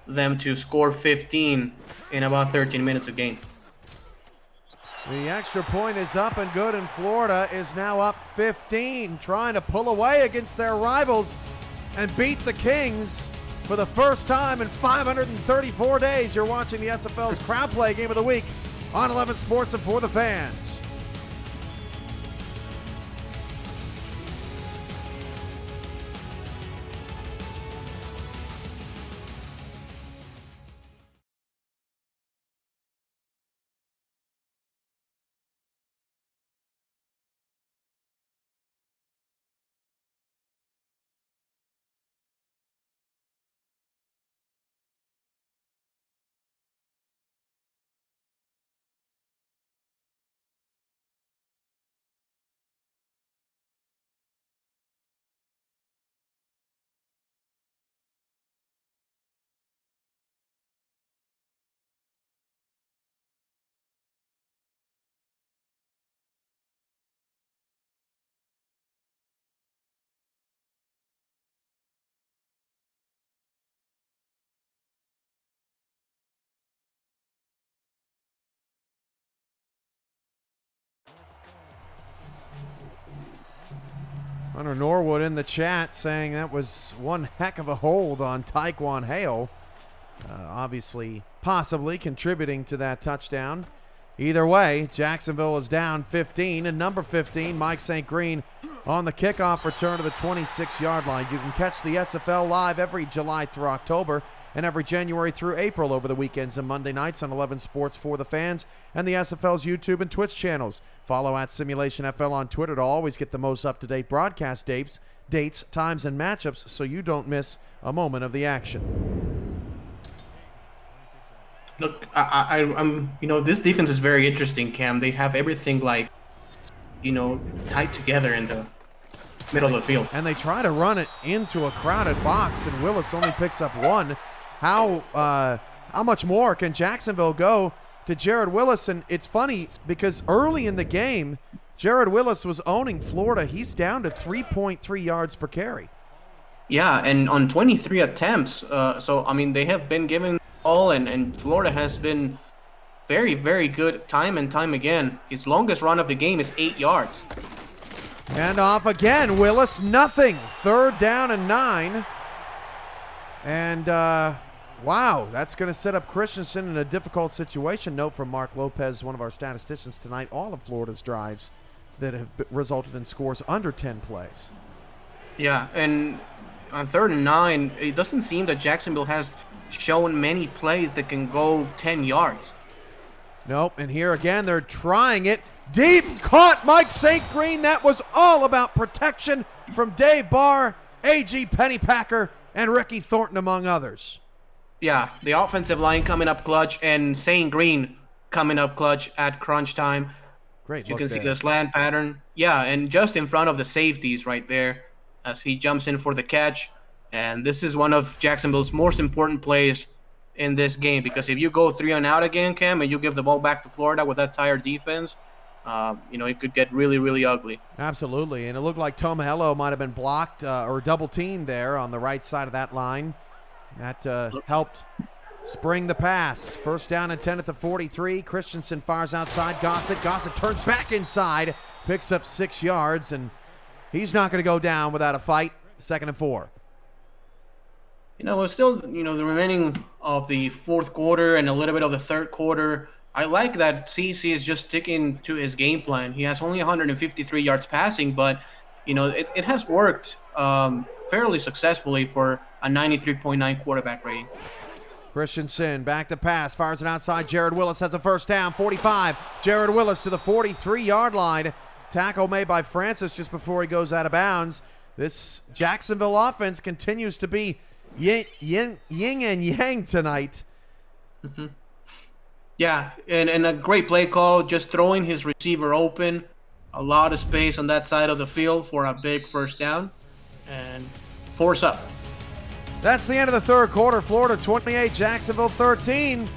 them to score 15 in about 13 minutes a game. The extra point is up and good, and Florida is now up 15, trying to pull away against their rivals and beat the Kings for the first time in 534 days. You're watching the SFL's Crowd Play Game of the Week on 11 Sports and for the fans. Hunter Norwood in the chat saying that was one heck of a hold on Taekwon Hale. Obviously, possibly contributing to that touchdown. Either way, Jacksonville is down 15, and number 15, Mike St. Green, on the kickoff return to the 26-yard line. You can catch the SFL live every July through October and every January through April over the weekends and Monday nights on 11 Sports for the fans and the SFL's YouTube and Twitch channels. Follow at Simulationfl on Twitter to always get the most up-to-date broadcast dates, times, and matchups so you don't miss a moment of the action. Look, I'm, you know, this defense is very interesting, Cam. They have everything, like, you know, tied together in the middle of the field. And they try to run it into a crowded box, and Willis only picks up one. How much more can Jacksonville go to Jared Willis? And it's funny because early in the game, Jared Willis was owning Florida. He's down to 3.3 yards per carry. Yeah, and on 23 attempts, so I mean they have been given all, and Florida has been very, very good time and time again. His longest run of the game is 8 yards. And off again, Willis, nothing. 3rd down and 9. And wow, that's going to set up Christensen in a difficult situation. Note from Mark Lopez, one of our statisticians tonight, all of Florida's drives that have resulted in scores under 10 plays. Yeah, and on 3rd and 9, it doesn't seem that Jacksonville has shown many plays that can go 10 yards. Nope, and here again, they're trying it. Deep, caught Mike St. Green. That was all about protection from Dave Barr, A.G. Pennypacker, and Ricky Thornton, among others. Yeah, the offensive line coming up clutch, and St. Green coming up clutch at crunch time. Great. You can see the slant pattern. Yeah, and just in front of the safeties right there as he jumps in for the catch. And this is one of Jacksonville's most important plays in this game, because if you go 3 and out again, Cam, and you give the ball back to Florida with that tired defense, it could get really, really ugly. Absolutely, and it looked like Tomahello might have been blocked or double-teamed there on the right side of that line. That helped spring the pass. 1st down and 10 at the 43. Christensen fires outside Gossett. Gossett turns back inside, picks up 6 yards, and he's not going to go down without a fight. 2nd and 4. It's still, the remaining of the 4th quarter and a little bit of the 3rd quarter. I like that CC is just sticking to his game plan. He has only 153 yards passing, but, it has worked fairly successfully for a 93.9 quarterback rating. Christensen back to pass, fires it outside. Jared Willis has a 1st down, 45. Jared Willis to the 43-yard line. Tackle made by Francis just before he goes out of bounds. This Jacksonville offense continues to be yin and yang tonight. Mm-hmm. Yeah, and a great play call, just throwing his receiver open. A lot of space on that side of the field for a big 1st down. And force up. That's the end of the 3rd quarter. Florida 28, Jacksonville 13.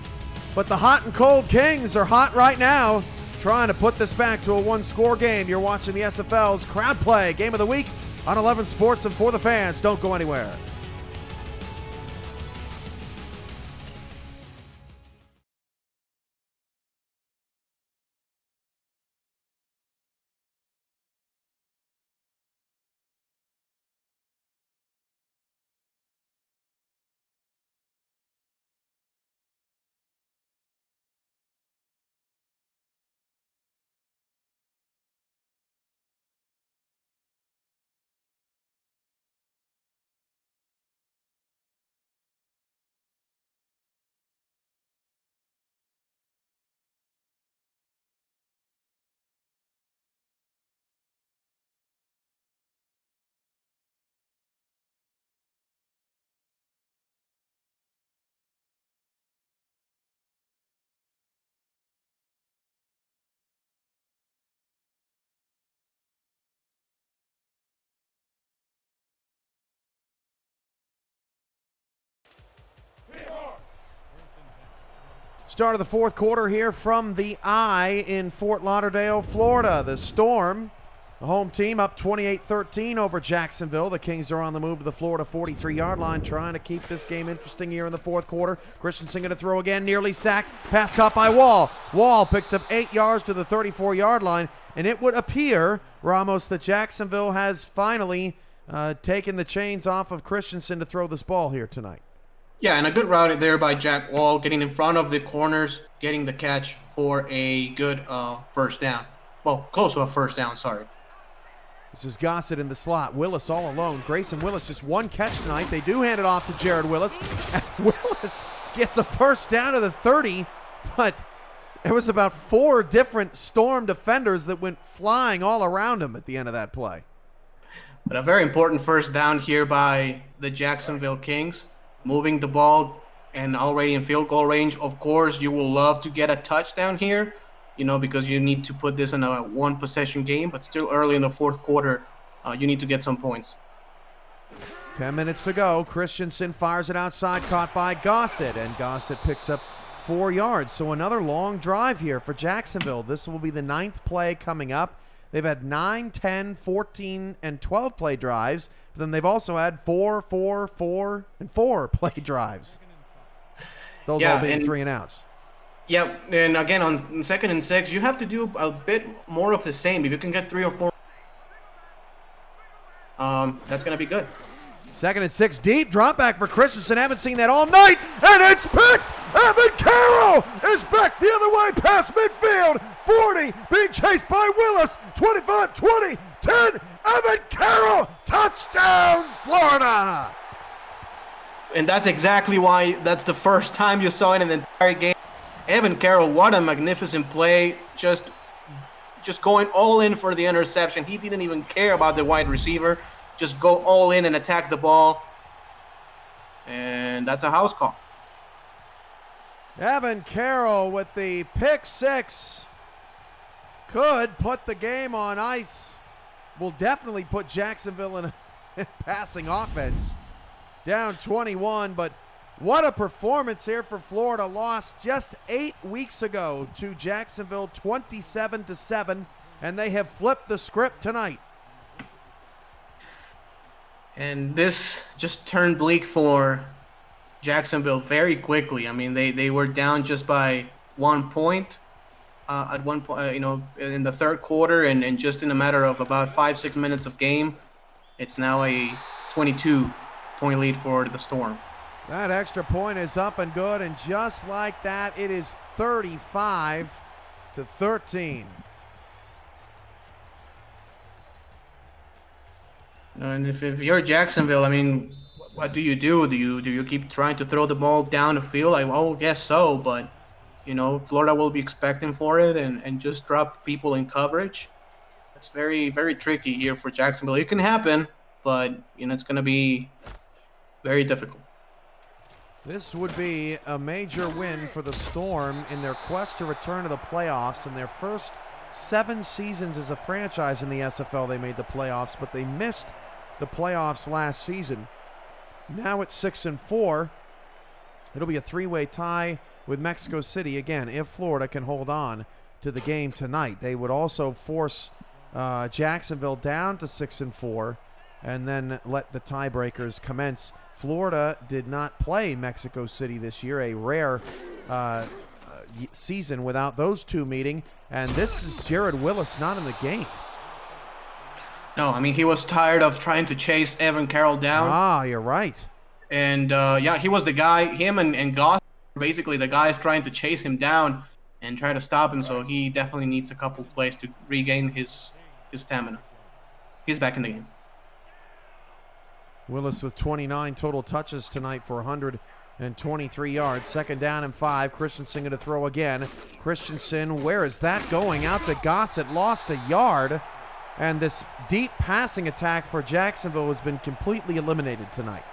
But the hot and cold Kings are hot right now, trying to put this back to a 1-score game. You're watching the SFL's Crowd Play Game of the Week on 11 Sports and For the Fans. Don't go anywhere. Start of the 4th quarter here from the I in Fort Lauderdale, Florida. The Storm, the home team, up 28-13 over Jacksonville. The Kings are on the move to the Florida 43-yard line, trying to keep this game interesting here in the 4th quarter. Christensen going to throw again, nearly sacked. Pass caught by Wall. Wall picks up 8 yards to the 34-yard line, and it would appear, Ramos, that Jacksonville has finally taken the chains off of Christensen to throw this ball here tonight. Yeah, and a good route there by Jack Wall, getting in front of the corners, getting the catch for a good 1st down. Well, close to a 1st down, sorry. This is Gossett in the slot. Willis all alone. Grayson Willis just 1 catch tonight. They do hand it off to Jared Willis. And Willis gets a 1st down to the 30, but there was about 4 different Storm defenders that went flying all around him at the end of that play. But a very important 1st down here by the Jacksonville Kings. Moving the ball and already in field goal range. Of course, you will love to get a touchdown here, because you need to put this in a 1-possession game, but still early in the 4th quarter, you need to get some points. 10 minutes to go. Christensen fires it outside, caught by Gossett, and Gossett picks up 4 yards. So another long drive here for Jacksonville. This will be the 9th play coming up. They've had 9, 10, 14, and 12 play drives. But then they've also had 4, 4, 4, and 4 play drives. Those all being 3 and outs. Yeah, and again, on 2nd and 6, you have to do a bit more of the same. If you can get 3 or 4, that's going to be good. 2nd and 6 deep. Drop back for Christensen. Haven't seen that all night. And it's picked. Evan Carroll is back the other way past midfield. 40 being chased by Willis. 25, 20, 10. Evan Carroll. Touchdown, Florida. And that's exactly why that's the first time you saw it in the entire game. Evan Carroll, what a magnificent play. Just going all in for the interception. He didn't even care about the wide receiver. Just go all in and attack the ball. And that's a house call. Evan Carroll with the pick 6 could put the game on ice. Will definitely put Jacksonville in a passing offense. Down 21, but what a performance here for Florida. Lost just 8 weeks ago to Jacksonville 27-7, and they have flipped the script tonight. And this just turned bleak for Jacksonville very quickly. I mean, they were down just by 1 point at one point, in the third quarter, and just in a matter of about 5-6 minutes of game, it's now a 22-point lead for the Storm. That extra point is up and good, and just like that, it is 35-13. And if you're Jacksonville, I mean, what do you do? Do you keep trying to throw the ball down the field? I guess so, but Florida will be expecting for it and just drop people in coverage. It's very, very tricky here for Jacksonville. It can happen, but it's going to be very difficult. This would be a major win for the Storm in their quest to return to the playoffs. In their first 7 seasons as a franchise in the SFL, they made the playoffs, but they missed the playoffs last season. Now it's 6-4. It'll be a 3-way tie with Mexico City again if Florida can hold on to the game tonight. They would also force Jacksonville down to 6-4 and then let the tiebreakers commence. Florida did not play Mexico City this year, a rare season without those two meeting, and this is Jared Willis not in the game. No, I mean, he was tired of trying to chase Evan Carroll down. Ah, you're right. And, he was the guy, him and Goss, basically the guys trying to chase him down and try to stop him, so he definitely needs a couple plays to regain his stamina. He's back in the game. Willis with 29 total touches tonight for 123 yards. 2nd down and 5. Christensen going to throw again. Christensen, where is that going? Out to Gossett, lost a yard. And this deep passing attack for Jacksonville has been completely eliminated tonight.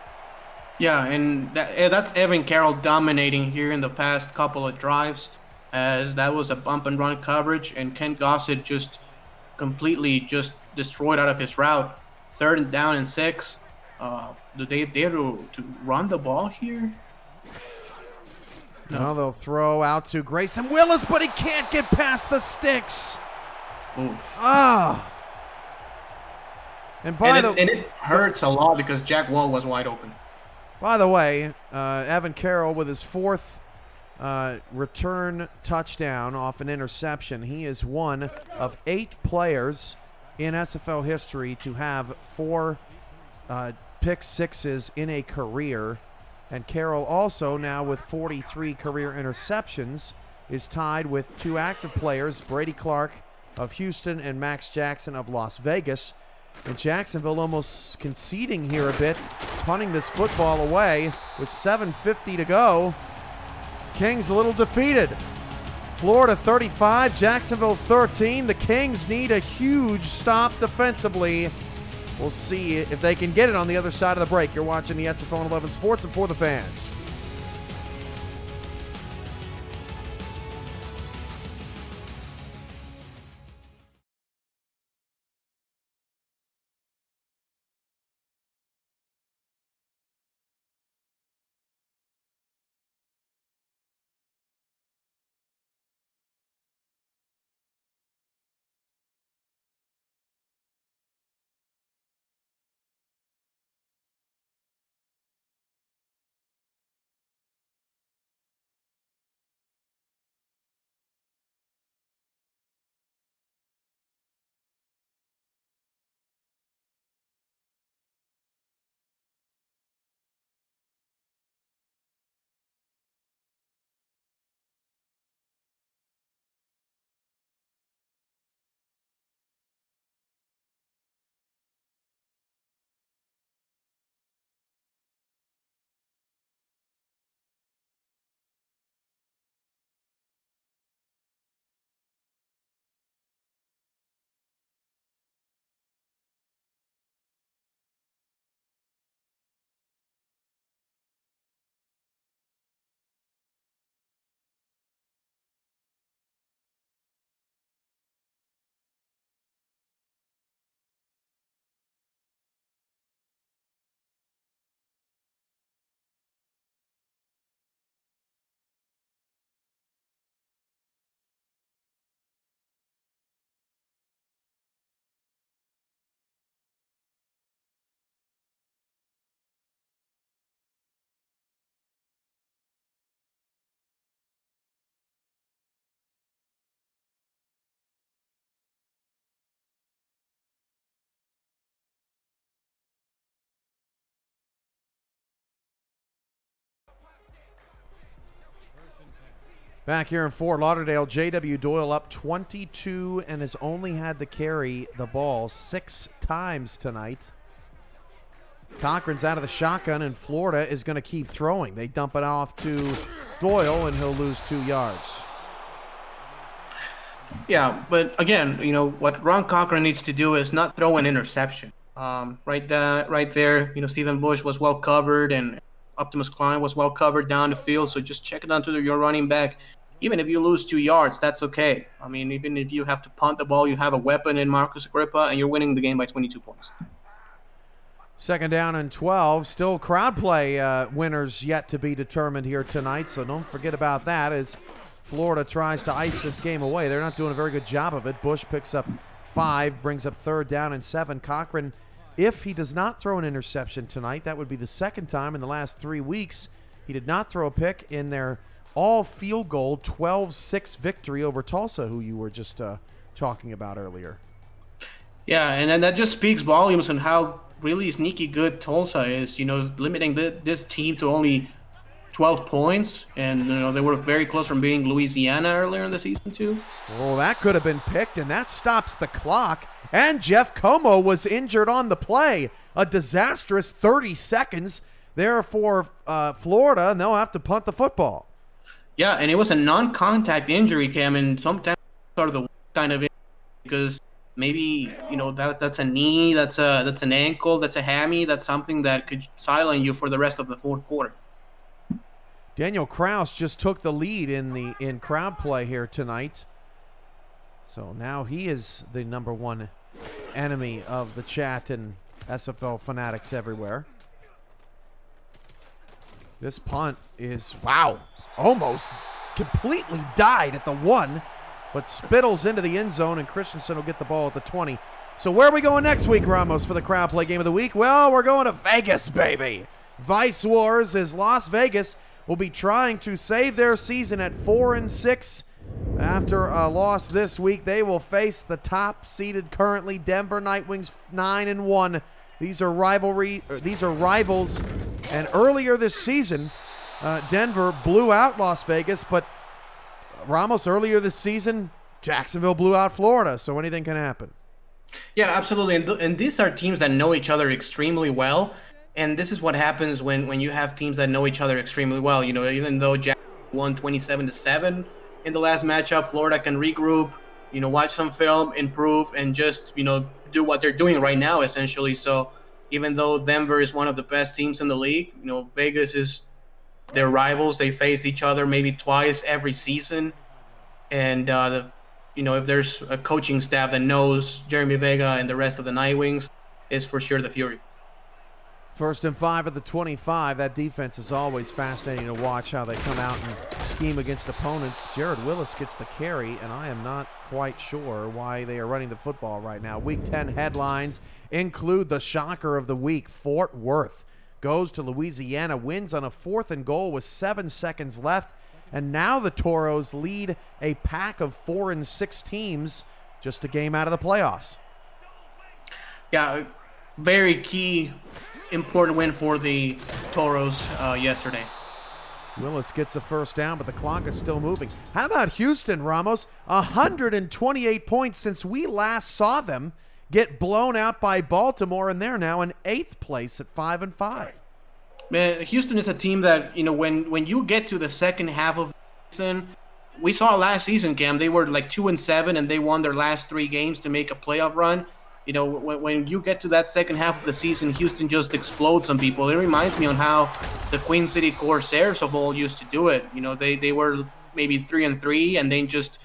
Yeah, and that's Evan Carroll dominating here in the past couple of drives, as that was a bump and run coverage, and Ken Gossett just completely just destroyed out of his route. 3rd down and 6. Do they dare to run the ball here? No, they'll throw out to Grayson Willis, but he can't get past the sticks. Oof. Ah. And it hurts a lot because Jack Wall was wide open. By the way, Evan Carroll with his 4th return touchdown off an interception. He is one of 8 players in SFL history to have 4 pick 6s in a career. And Carroll also, now with 43 career interceptions, is tied with 2 active players, Brady Clark of Houston and Max Jackson of Las Vegas. And Jacksonville almost conceding here a bit, punting this football away with 7:50 to go. Kings a little defeated. Florida 35, Jacksonville 13. The Kings need a huge stop defensively. We'll see if they can get it on the other side of the break. You're watching the SFL 11 Sports and For the Fans. Back here in Fort Lauderdale, J.W. Doyle up 22 and has only had to carry the ball 6 times tonight. Cochran's out of the shotgun, and Florida is going to keep throwing. They dump it off to Doyle, and he'll lose 2 yards. Yeah, but again, what Ron Cochran needs to do is not throw an interception. Right there, Stephen Bush was well covered, and Optimus Klein was well covered down the field, so just check it onto your running back. Even if you lose 2 yards, that's okay. I mean, even if you have to punt the ball, you have a weapon in Marcus Agrippa, and you're winning the game by 22 points. 2nd down and 12. Still crowd play winners yet to be determined here tonight, so don't forget about that as Florida tries to ice this game away. They're not doing a very good job of it. Bush picks up 5, brings up 3rd down and 7. Cochran, if he does not throw an interception tonight, that would be the 2nd time in the last 3 weeks. He did not throw a pick in their all-field goal 12-6 victory over Tulsa, who you were just talking about earlier. Yeah, and then that just speaks volumes on how really sneaky good Tulsa is, limiting this team to only 12 points, and they were very close from beating Louisiana earlier in the season too. Well, that could have been picked, and that stops the clock. And Jeff Como was injured on the play. A disastrous 30 seconds there for Florida, and they'll have to punt the football. Yeah, and it was a non-contact injury, Cam, and sometimes sort of the kind of injury because maybe that's a knee, that's an ankle, that's a hammy, that's something that could silence you for the rest of the 4th quarter. Daniel Kraus just took the lead in crowd play here tonight. So now he is the number 1 enemy of the chat and SFL fanatics everywhere. This punt is, wow, almost completely died at the 1, but spittles into the end zone, and Christensen will get the ball at the 20. So where are we going next week, Ramos, for the crowd play game of the week? Well, we're going to Vegas, baby. Vice Wars is Las Vegas will be trying to save their season at 4-6. After a loss this week, they will face the top-seeded currently Denver Nightwings 9-1. These are rivals, and earlier this season, Denver blew out Las Vegas, but Ramos, earlier this season, Jacksonville blew out Florida, so anything can happen. Yeah, absolutely, and these are teams that know each other extremely well. And this is what happens when you have teams that know each other extremely well. Even though Jack won 27-7 in the last matchup, Florida can regroup, watch some film, improve, and just, do what they're doing right now, essentially. So even though Denver is one of the best teams in the league, Vegas is their rivals. They face each other maybe twice every season. And, if there's a coaching staff that knows Jeremy Vega and the rest of the Nightwings, is for sure the Fury. 1st and 5 at the 25. That defense is always fascinating to watch how they come out and scheme against opponents. Jared Willis gets the carry, and I am not quite sure why they are running the football right now. Week 10 headlines include the shocker of the week. Fort Worth goes to Louisiana, wins on a 4th and goal with 7 seconds left, and now the Toros lead a pack of 4-6 teams, just a game out of the playoffs. Yeah, very key, important win for the Toros yesterday. Willis gets a 1st down, but the clock is still moving. How about Houston, Ramos? 128 points since we last saw them get blown out by Baltimore, and they're now in 8th place at 5-5. Man, Houston is a team that, when you get to the second half of the season, we saw last season, Cam, they were like 2-7, and they won their last 3 games to make a playoff run. When you get to that second half of the season, Houston just explodes on people. It reminds me on how the Queen City Corsairs of old used to do it. They were maybe 3-3, and they just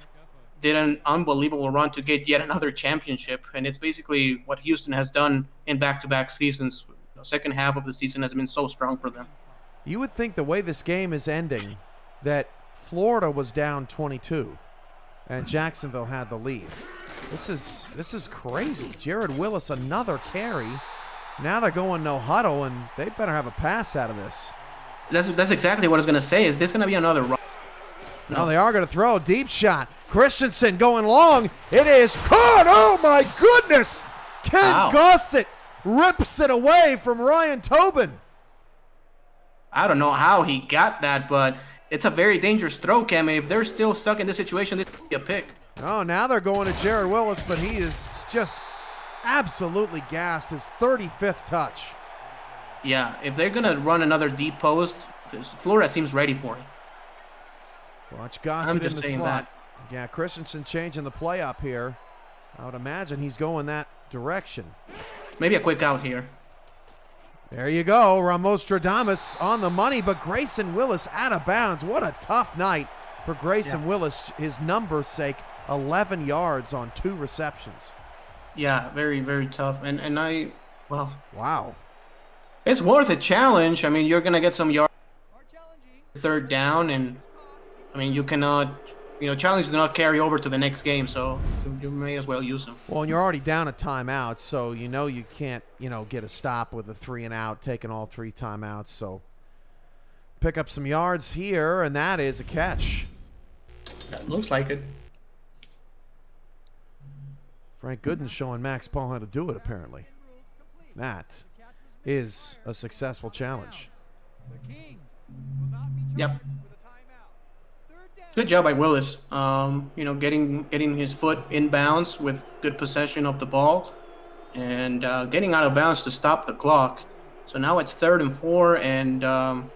did an unbelievable run to get yet another championship. And it's basically what Houston has done in back-to-back seasons. The second half of the season has been so strong for them. You would think the way this game is ending that Florida was down 22 and Jacksonville had the lead. This is crazy. Jared Willis, another carry. Now they're going no huddle, and they better have a pass out of this. That's exactly what I was going to say. Is this going to be another run? No, they are going to throw a deep shot. Christensen going long. It is caught. Oh, my goodness. Ken Gossett rips it away from Ryan Tobin. I don't know how he got that, but it's a very dangerous throw, Cam. If they're still stuck in this situation, this could be a pick. Oh, now they're going to Jared Willis, but he is just absolutely gassed. His 35th touch. Yeah, if they're going to run another deep post, Florida seems ready for it. Watch Gossett I'm in just the saying slot. that. Yeah, Christensen changing the play up here. I would imagine he's going that direction. Maybe a quick out here. There you go. Ramostradamus on the money, but Grayson Willis out of bounds. What a tough night for Grayson Willis. His number's sake, 11 yards on 2 receptions. Yeah, very, very tough. Well. Wow. It's worth a challenge. I mean, you're going to get some yards third down, and I mean, you cannot, challenges do not carry over to the next game, so you may as well use them. Well, and you're already down a timeout, so you can't, get a stop with a 3 and out, taking all 3 timeouts. So pick up some yards here, and that is a catch. That looks like it. Frank Gooden showing Max Paul how to do it, apparently. That is a successful challenge. Yep. Good job by Willis. Getting his foot in bounds with good possession of the ball, and getting out of bounds to stop the clock. So now it's 3rd and 4, and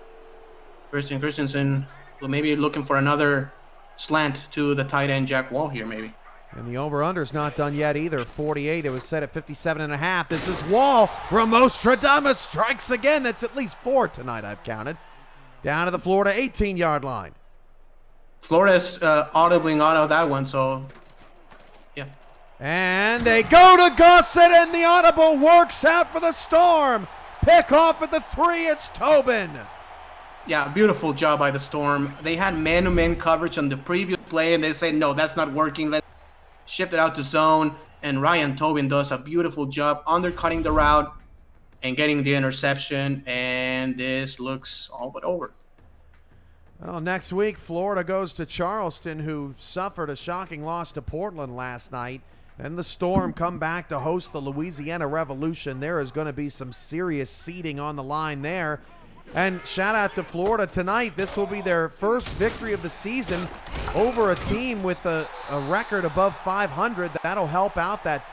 Christensen maybe looking for another slant to the tight end Jack Wall here, maybe. And the over-under's not done yet either. 48. It was set at 57.5. This is Wall. Ramostradamus strikes again. That's at least 4 tonight, I've counted. Down to the Florida 18-yard line. Florida's audibling out of that one, so yeah. And they go to Gossett, and the audible works out for the Storm. Pick off at the 3. It's Tobin. Yeah, beautiful job by the Storm. They had man-to-man coverage on the previous play, and they said, no, that's not working. Let's shift it out to zone, and Ryan Tobin does a beautiful job undercutting the route and getting the interception, and this looks all but over. Well, next week, Florida goes to Charleston, who suffered a shocking loss to Portland last night. Then the Storm come back to host the Louisiana Revolution. There is going to be some serious seeding on the line there. And shout out to Florida tonight. This will be their first victory of the season over a team with a record above 500. That'll help out that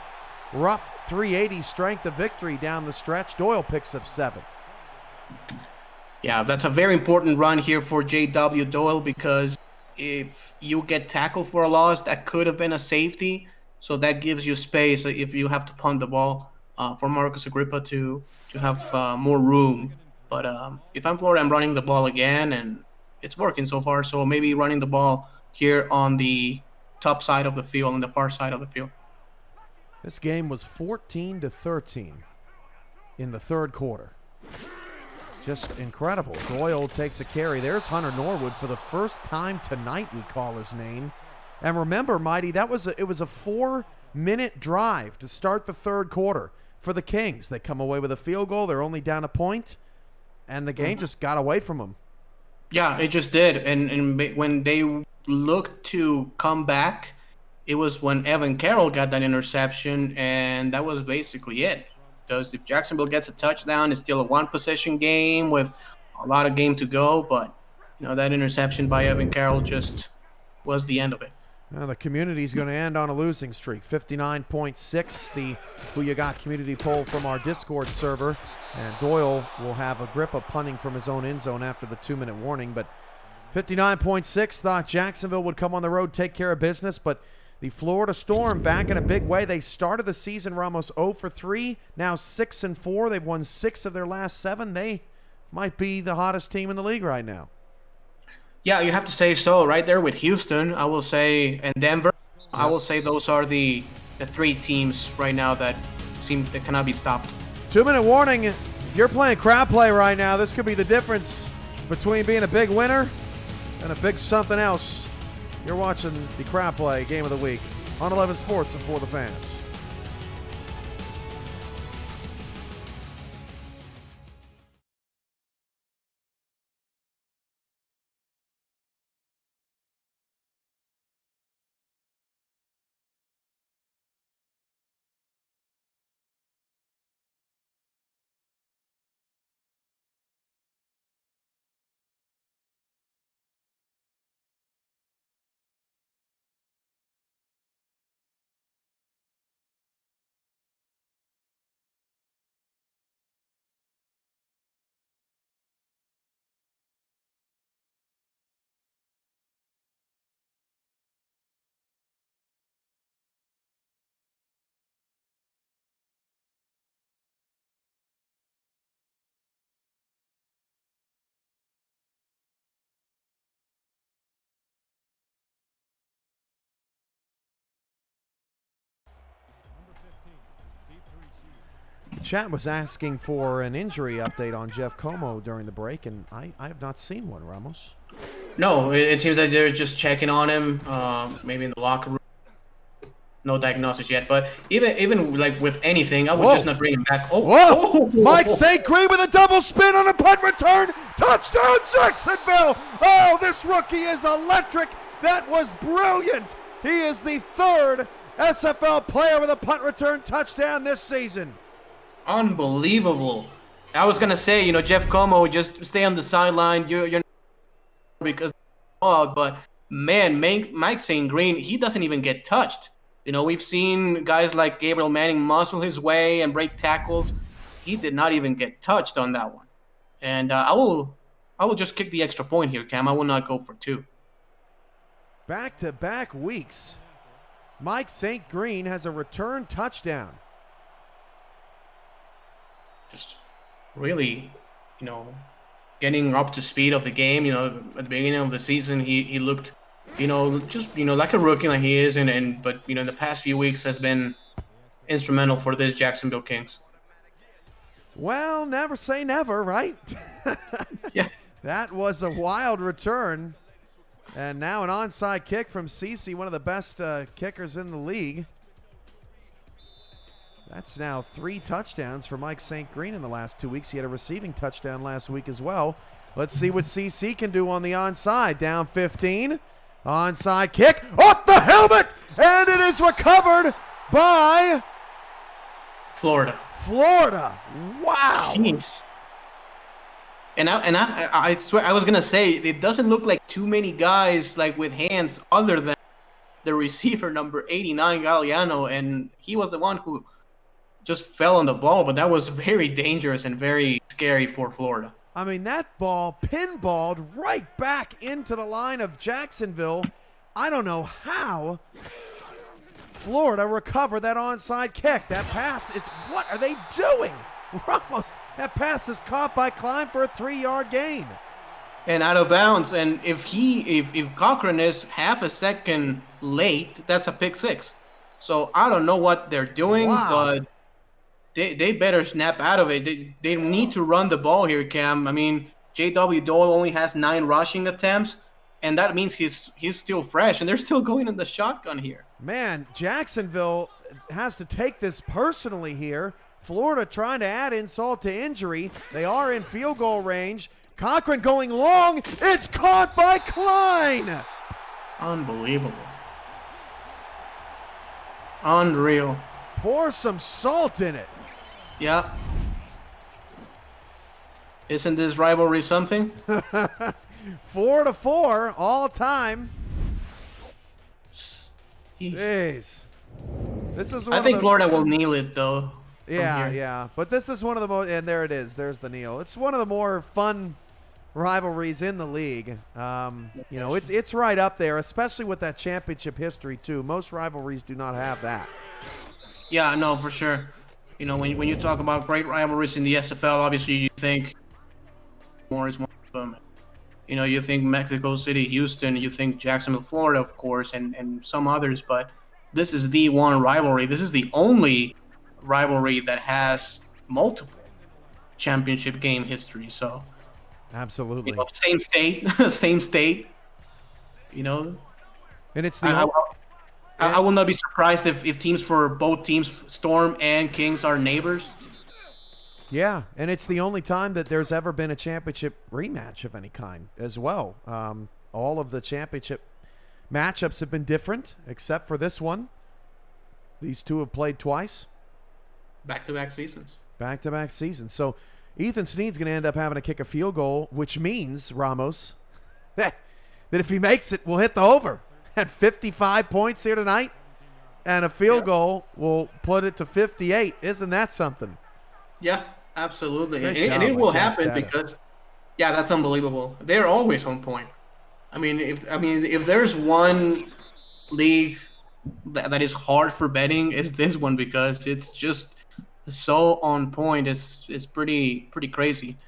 rough 380 strength of victory down the stretch. Doyle picks up 7. Yeah, that's a very important run here for J.W. Doyle, because if you get tackled for a loss, that could have been a safety. So that gives you space if you have to punt the ball for Marcus Agrippa to have more room. But if I'm Florida, I'm running the ball again, and it's working so far. So maybe running the ball here on the top side of the field, on the far side of the field. This game was 14-13 in the 3rd quarter. Just incredible. Doyle takes a carry. There's Hunter Norwood for the first time tonight, we call his name. And remember, Mighty, it was a 4-minute drive to start the 3rd quarter for the Kings. They come away with a field goal. They're only down a point. And the game just got away from them. Yeah, it just did. And when they looked to come back, it was when Evan Carroll got that interception, and that was basically it. Because if Jacksonville gets a touchdown, it's still a 1-possession game with a lot of game to go. But, that interception by Evan Carroll just was the end of it. Now the community's going to end on a losing streak. 59.6, the Who You Got community poll from our Discord server. And Doyle will have Agrippa punting from his own end zone after the 2-minute warning. But 59.6 thought Jacksonville would come on the road, take care of business. But the Florida Storm back in a big way. They started the season Ramos 0 for 3, now 6 and 4. They've won 6 of their last 7. They might be the hottest team in the league right now. Yeah, you have to say so. Right there with Houston, I will say, and Denver, I will say those are the 3 teams right now that cannot be stopped. 2-minute warning. If you're playing crowd play right now, this could be the difference between being a big winner and a big something else. You're watching the crowd play game of the week on 11 Sports and For the Fans. Chat was asking for an injury update on Jeff Como during the break, and I have not seen one, Ramos. No, it seems that they're just checking on him, maybe in the locker room. No diagnosis yet, but even like with anything, I would just not bring him back. Whoa! Mike St. Green with a double spin on a punt return. Touchdown, Jacksonville! Oh, this rookie is electric. That was brilliant. He is the third SFL player with a punt return touchdown this season. Unbelievable. I was gonna say, Jeff Como, just stay on the sideline. You're not because, but man, Mike St. Green, he doesn't even get touched. We've seen guys like Gabriel Manning muscle his way and break tackles. He did not even get touched on that one. And I will just kick the extra point here, Cam. I will not go for 2. Back-to-back weeks, Mike St. Green has a return touchdown. Just really, getting up to speed of the game. At the beginning of the season, he looked, like a rookie like he is, but in the past few weeks has been instrumental for this Jacksonville Kings. Well, never say never, right? Yeah. That was a wild return. And now an onside kick from Cece, one of the best kickers in the league. That's now 3 touchdowns for Mike St. Green in the last 2 weeks. He had a receiving touchdown last week as well. Let's see what CC can do on the onside. Down 15. Onside kick off the helmet, and it is recovered by Florida. Wow. Jeez. And I swear, I was gonna say, it doesn't look like too many guys like with hands other than the receiver number 89, Galliano, and he was the one who just fell on the ball, but that was very dangerous and very scary for Florida. I mean, that ball pinballed right back into the line of Jacksonville. I don't know how Florida recovered that onside kick. That pass is, what are they doing? Ramos, that pass is caught by Klein for a 3-yard gain. And out of bounds, and if Cochran is half a second late, that's a pick 6. So I don't know what they're doing, but they better snap out of it. They need to run the ball here, Cam. I mean, J.W. Dole only has 9 rushing attempts, and that means he's still fresh, and they're still going in the shotgun here. Man, Jacksonville has to take this personally here. Florida trying to add insult to injury. They are in field goal range. Cochran going long. It's caught by Klein. Unbelievable. Unreal. Pour some salt in it. Yeah. Isn't this rivalry something? 4-4 all time. Jeez. This is. I think Florida will kneel it though. Yeah. But this is one of the most, and there it is. There's the kneel. It's one of the more fun rivalries in the league. It's right up there, especially with that championship history too. Most rivalries do not have that. Yeah, no, for sure. When you talk about great rivalries in the SFL, obviously you think more is one of them. You think Mexico City, Houston, you think Jacksonville, Florida, of course, and some others, but this is the one rivalry. This is the only rivalry that has multiple championship game history. So absolutely. Same state, same state. And it's the I will not be surprised if teams for both teams, Storm and Kings, are neighbors. Yeah, and it's the only time that there's ever been a championship rematch of any kind as well. All of the championship matchups have been different, except for this one. These two have played twice. Back-to-back seasons. Back-to-back seasons. So Ethan Snead's going to end up having to kick a field goal, which means, Ramos, that if he makes it, we'll hit the over at 55 points here tonight. And a field goal will put it to 58. Isn't that something? Yeah, absolutely. And it will happen because, that's unbelievable. They're always on point. If there's one league that is hard for betting, it's this one because it's just so on point. It's pretty crazy.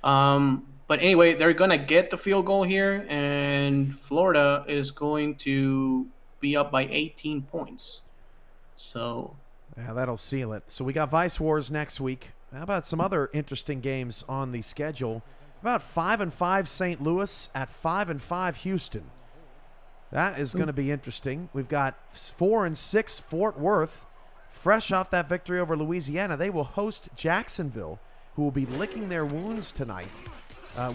But anyway, they're gonna get the field goal here, and Florida is going to be up by 18 points. So Yeah, that'll seal it. So we got Vice Wars next week. How about some other interesting games on the schedule? About 5-5 St. Louis at 5-5 Houston. That is going to be interesting. We've got 4-6 Fort Worth. Fresh off that victory over Louisiana, they will host Jacksonville, who will be licking their wounds tonight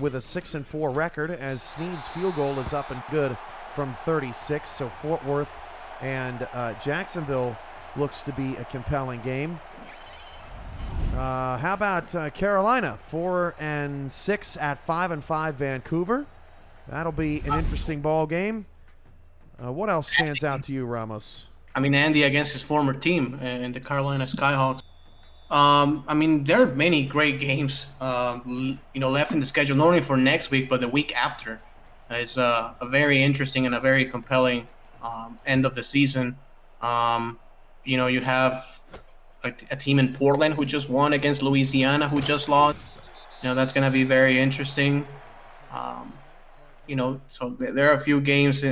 with a 6-4 record, as Snead's field goal is up and good from 36. So Fort Worth and Jacksonville looks to be a compelling game. How about Carolina, 4-6 at 5-5 Vancouver? That'll be an interesting ball game. What else stands out to you, Ramos? I mean, Andy against his former team in the Carolina Skyhawks. I mean, there are many great games, left in the schedule, not only for next week, but the week after. It's a very interesting and a very compelling end of the season. You have a team in Portland who just won against Louisiana, who just lost. That's going to be very interesting. So there are a few games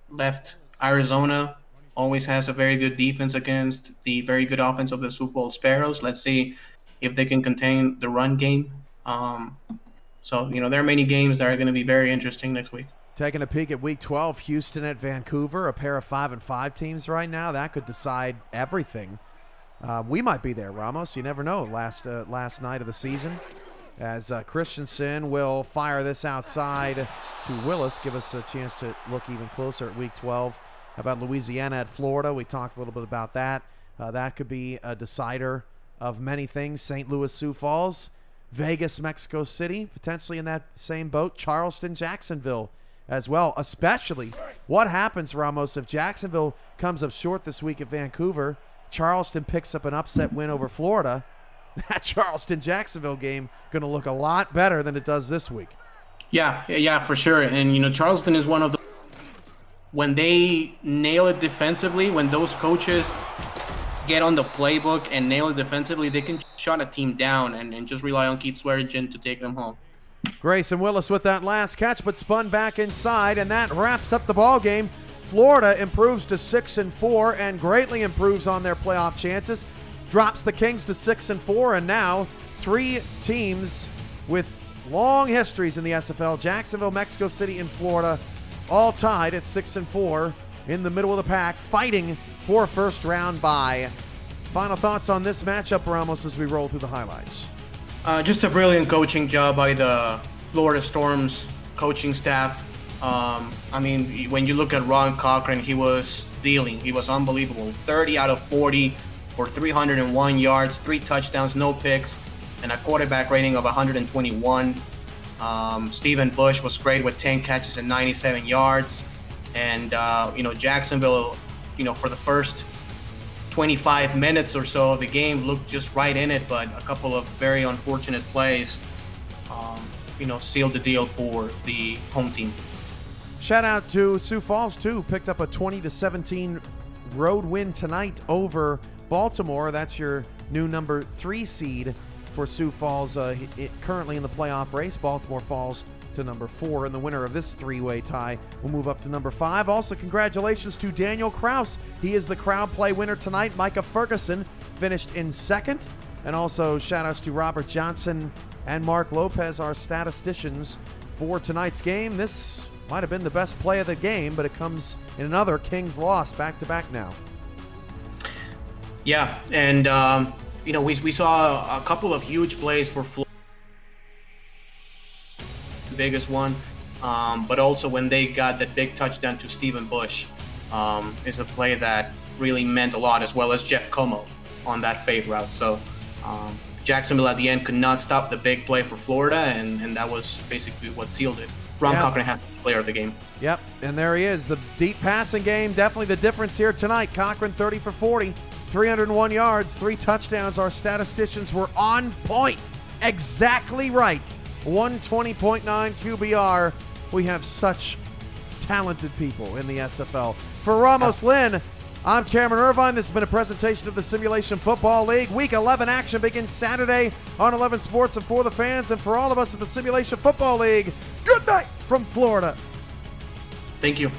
left. Arizona always has a very good defense against the very good offense of the Sioux Falls Sparrows. Let's see if they can contain the run game. There are many games that are going to be very interesting next week. Taking a peek at Week 12, Houston at Vancouver, a pair of 5-5 teams right now. That could decide everything. We might be there, Ramos. You never know. Last night of the season, as Christensen will fire this outside to Willis, give us a chance to look even closer at Week 12. How about Louisiana at Florida? We talked a little bit about that. That could be a decider of many things. St. Louis, Sioux Falls, Vegas, Mexico City, potentially in that same boat. Charleston, Jacksonville as well. Especially what happens, Ramos, if Jacksonville comes up short this week at Vancouver, Charleston picks up an upset win over Florida. That Charleston-Jacksonville game going to look a lot better than it does this week. Yeah, for sure. And, Charleston is one of the... When they nail it defensively, when those coaches get on the playbook and nail it defensively, they can shut a team down and just rely on Keith Swearigan to take them home. Grayson Willis with that last catch, but spun back inside, and that wraps up the ball game. Florida improves to 6-4 and greatly improves on their playoff chances. Drops the Kings to 6-4, and now three teams with long histories in the SFL, Jacksonville, Mexico City, and Florida, all tied at 6-4 in the middle of the pack, fighting for a first-round bye. Final thoughts on this matchup, Ramos, as we roll through the highlights. Just a brilliant coaching job by the Florida Storm's coaching staff. When you look at Ron Cochran, he was dealing. He was unbelievable. 30 out of 40 for 301 yards, 3 touchdowns, no picks, and a quarterback rating of 121. Stephen Bush was great with 10 catches and 97 yards. And, Jacksonville, for the first 25 minutes or so of the game looked just right in it, but a couple of very unfortunate plays, sealed the deal for the home team. Shout out to Sioux Falls, too. Picked up a 20-17 road win tonight over Baltimore. That's your new number 3 seed for Sioux Falls, currently in the playoff race. Baltimore falls to number 4, and the winner of this 3-way tie will move up to number 5. Also, congratulations to Daniel Kraus. He is the crowd play winner tonight. Micah Ferguson finished in 2nd. And also, shout-outs to Robert Johnson and Mark Lopez, our statisticians, for tonight's game. This might have been the best play of the game, but it comes in another Kings loss, back-to-back now. Yeah, and, we saw a couple of huge plays for Florida. The biggest one, but also when they got that big touchdown to Stephen Bush, is a play that really meant a lot, as well as Jeff Como on that fade route. So Jacksonville at the end could not stop the big play for Florida, and that was basically what sealed it. Ron Cochran had the player of the game. Yep, and there he is. The deep passing game, definitely the difference here tonight. Cochran 30 for 40, 301 yards, 3 touchdowns. Our statisticians were on point, exactly right. 120.9 QBR. We have such talented people in the SFL. For Ramos Lynn, I'm Cameron Irvine. This has been a presentation of the Simulation Football League. Week 11 action begins Saturday on 11 Sports and for the fans. And for all of us at the Simulation Football League, good night from Florida. Thank you.